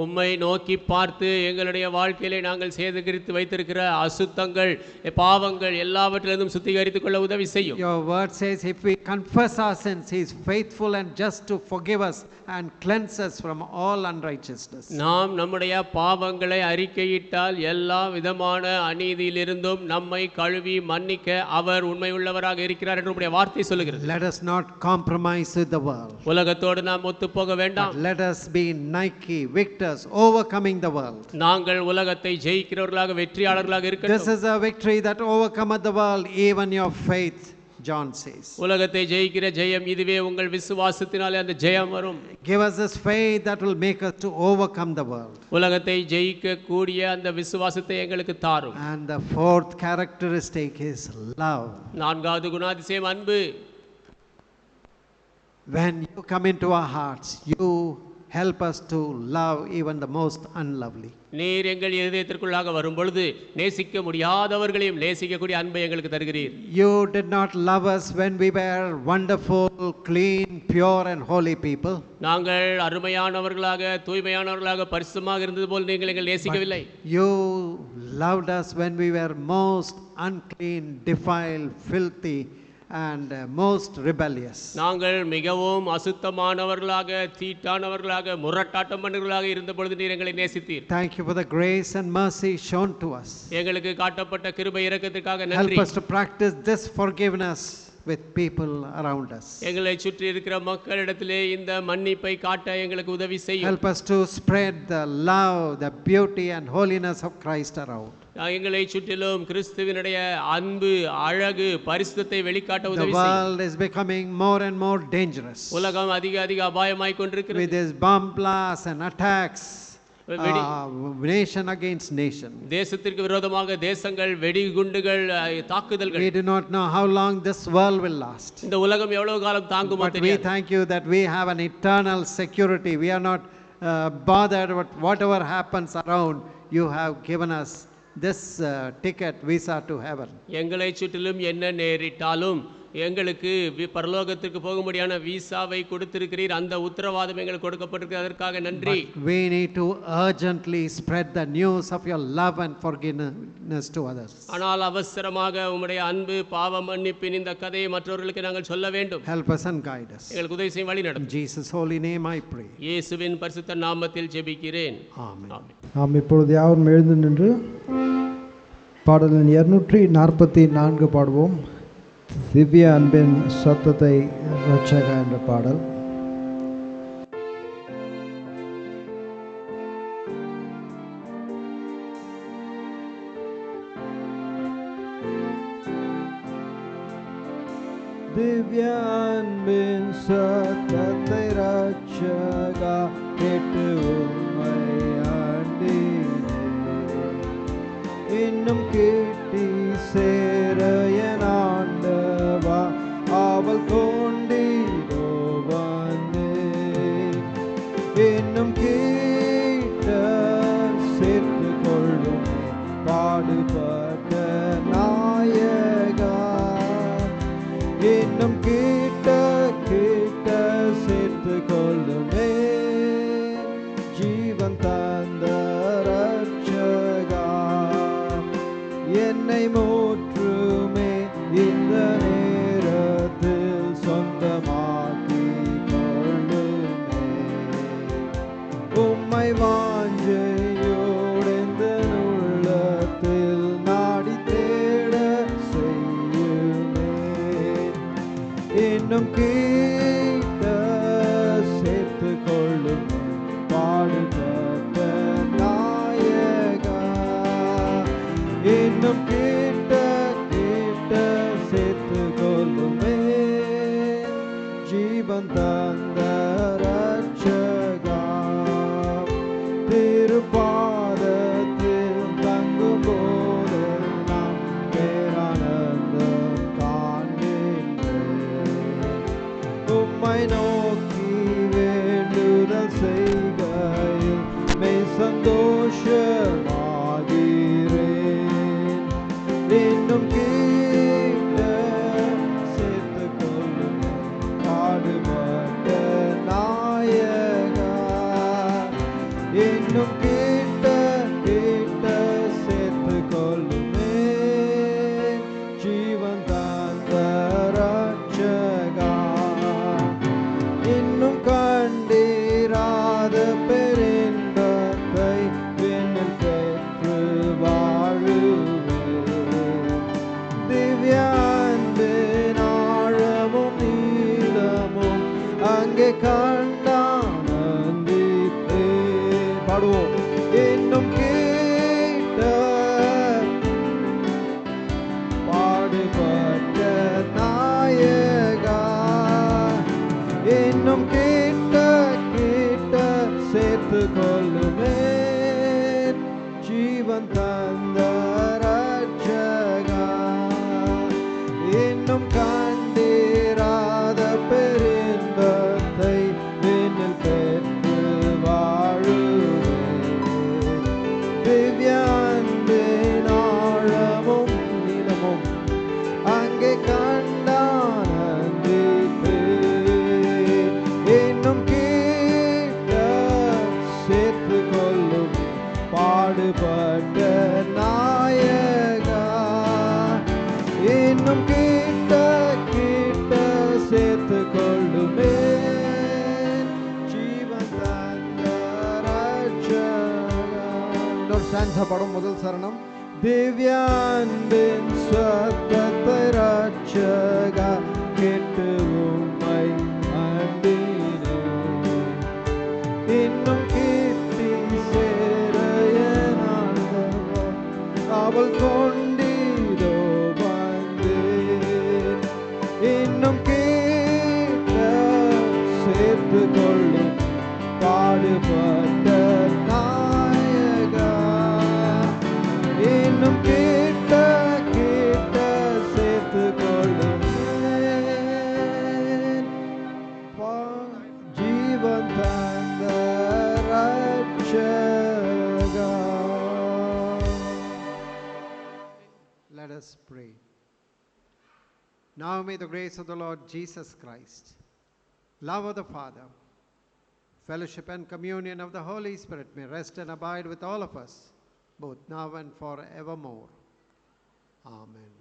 உம்மை நோக்கி பார்த்து எங்களுடைய வாழ்க்கையிலே நாங்கள் சேதகரித்து வைத்திருக்கிற அசுத்தங்கள் பாவங்கள் எல்லாவற்றிலிருந்தும் சுத்திகரித்துக் கொள்ள உதவி செய்யும். Your word says if we confess our sins, he is faithful and just to forgive us and cleanse us from all unrighteousness. நாம் நம்முடைய பாவங்களை அறிக்கையிட்டால் எல்லா விதமான அநீதியிலிருந்தும் நம்மை கழுவி மன்னிக்க அவர் உண்மையுள்ளவராக இருக்கிறார் என்று உம்முடைய வார்த்தை சொல்லுகிறது. Let us not compromise with the world. உலகத்தோடு நாம் ஒத்துப்போக வேண்டாம். Let us be Nike victors overcoming the world. நாங்கள் உலகத்தை ஜெயிக்கிறவர்களாக வெற்றியாளர்களாக This இருக்கட்டும். is a victory that overcometh the world, even your faith, John says. உலகத்தை ஜெயிக்கிற ஜெயம் இதுவே, உங்கள் விசுவாசத்தினாலே அந்த ஜெயம் வரும். Give us this faith that will make us to overcome the world. உலகத்தை ஜெயிக்க கூடிய அந்த விசுவாசத்தை எங்களுக்கு தாரும். And the fourth characteristic is love. நான்காவது குணாதிசயம் அன்பு. When you come into our hearts, you help us to love even the most unlovely. நீர் எங்கள் இதயத்திற்குள்ளாக வரும் பொழுது நேசிக்க முடியாதவர்களையும் நேசிக்கக்கூடிய அன்பை எங்களுக்கு தருகிறீர். You did not love us when we were wonderful, clean, pure and holy people. நாங்கள் அருமையானவர்களாக தூய்மையானவர்களாக பரிசுத்தமாக இருந்தது போல் நீங்கள் எங்கள் நேசிக்கவில்லை. You loved us when we were most unclean, defiled, filthy and most rebellious. நாங்கள் மிகவும் அசுத்தமானவர்களாக தீட்டானவர்களாக முரட்டாட்டம் பண்ணுவர்களாக இருந்த பொழுது நீர் எங்களை நேசித்தீர். Thank you for the grace and mercy shown to us. எங்களுக்கு காட்டப்பட்ட கிருபை இரக்கத்திற்காக Help நன்றி. us to practice this forgiveness with people around us. எங்களை சுற்றி இருக்கிற மக்களிடத்திலே இந்த மன்னிப்பை காட்ட எங்களுக்கு உதவி செய்யும். Help us to spread the love, the beauty and holiness of Christ around. எங்களை சுற்றிலும் கிறிஸ்துவினுடைய அன்பு, அழகு, பரிசுத்தத்தை வெளிக்காட்ட The உதவி செய்யும். world is becoming more and more dangerous உலகம் அதிக அதிக அபாயமாய் கொண்டிருக்கிறது. with these bomb blasts and attacks, nation against nation. தேசத்திற்கு விரோதமாக தேசங்கள், வெடிகுண்டுகள், தாக்குதல்கள். We do not know how long this world will last. இந்த உலகம் எவ்வளவு காலம் தாங்குமோ But we தெரியாது. thank you that we have an eternal security. We are not bothered with whatever happens around. You have given us this ticket, visa to heaven. எங்களை சுற்றிலும் என்ன நேரிட்டாலும் எங்களுக்கு பரலோகத்திற்கு போகும்படியான விசாவை கொடுத்திருக்கிறீர். அந்த உத்தரவாதம் எங்களுக்கு கொடுக்கப்பட்டிருக்கிறது. அதற்காக நன்றி. But we need to urgently spread the news of your love and forgiveness to others. ஆனால் அவசரமாக உம்முடைய அன்பு, பாவ மன்னிப்பின் இந்த கதையை மற்றவர்களுக்கு நாங்கள் சொல்ல வேண்டும். Help us and guide us. எங்களுக்கு உதவி செய்யும் வழி In நடத்தும். Jesus' holy name I pray. இயேசுவின் பரிசுத்த நாமத்தில் ஜெபிக்கிறேன். Amen. ஆமென். நாம் இப்பொழுது யாவரும் எழுந்து நின்று பாடலின் 244 பாடுவோம். திவ்ய அன்பின் சத்தத்தை ரட்சக என்ற பாடல். திவ்ய அன்பின் சத்தத்தை ரட்சகா கேட்டு உம்மை ஆண்டினே. இன்னும் கேட்டி சேர என் ஆண்டவா அவள் கொண்டிடோ வந்தேன். இன்னும் கேட்ட சேர்த்து கொள்ளுமே பாடுபட்ட நாயகா. இன்னும் கேட்ட சேர்த்து கொள்ளுமே ஜீவன் தந்த ரட்சகா. என்னை மூற்றுமே இந்த நேரத்தில் சொந்தமாக்கி கொள்ளுமே. உம்மை வாஞ்சையோடெந்த உள்ளத்தில் நாடி தேட செய்யுமே. இன்னும் கேட்ட சேர்த்து கொள்ளுமே பாடுபட்ட நாயகா. இன்னும் கேட்ட சேர்த்து ஜீவன் தந்த ரட்சகா, திருப்பாதத்தில் தங்கும் போது நாம் பேரானந்தம் காண்கின்றேன். உம்மை நோக்கி வேண்டுதல் செய்கையில் மெய் சந்தோஷமாகிறேன். இன்னும் கீழ சேர்த்துக் கொள்ளும் பாடுபட்ட நாயகா, இன்னும் கீட்ட சேர்த்துக் கொள்ளுமே ஜீவன் தந்த ரட்சகா. இன்னும் கண்டீராத பெரின்பத்தை விண்ணில் பெற்று வாழுவேன். திவ்ய அன்பின் ஆழமும் நீளமும் அங்கே கண்டானந்தித்தேன். பாடுவோம். இன்னும் கேட்ட பாடுபட்ட நாயகா, இன்னும் கேட்ட சேர்த்துக் கொள்ளுமே ஜீவன் தந்த ரட்சகா. இன்னும் கண்டீராத பெரின்பத்தை விண்ணில் பெற்று வாழுவேன். திவ்ய அன்பின் ஆழமும் நீளமும் அங்கே கண்டானந்தித்தேன். இன்னும் கேட்ட சேர்த்துக் கொள்ளும் பாடுபட்ட நாயகா, இன்னும் கேட்ட சேர்த்துக் கொள்ளுமே ஜீவன் தந்த ரட்சகா. இன்னொரு ஸ்டான்ஸா படம் முதல் சரணம். திவ்ய அன்பின் சத்தத்தை ரட்சகா கேட்டு உம்மை அண்டினேன். இன்னும் கீர்த்தி சேர என் ஆண்டவர் அவள் கொண்டீரோ வந்தேன். இன்னும் கேட்ட சேர்த்துக் கொள்ளும் பாடுபட்ட நாயகா, இன்னும் கேட்ட சேர்த்துக் கொள்ளும் ஜீவன் தந்த ரட்சகா. Let us pray. Now may the grace of the Lord Jesus Christ, love of the Father, fellowship and communion of the Holy Spirit may rest and abide with all of us, both now and forevermore. Amen.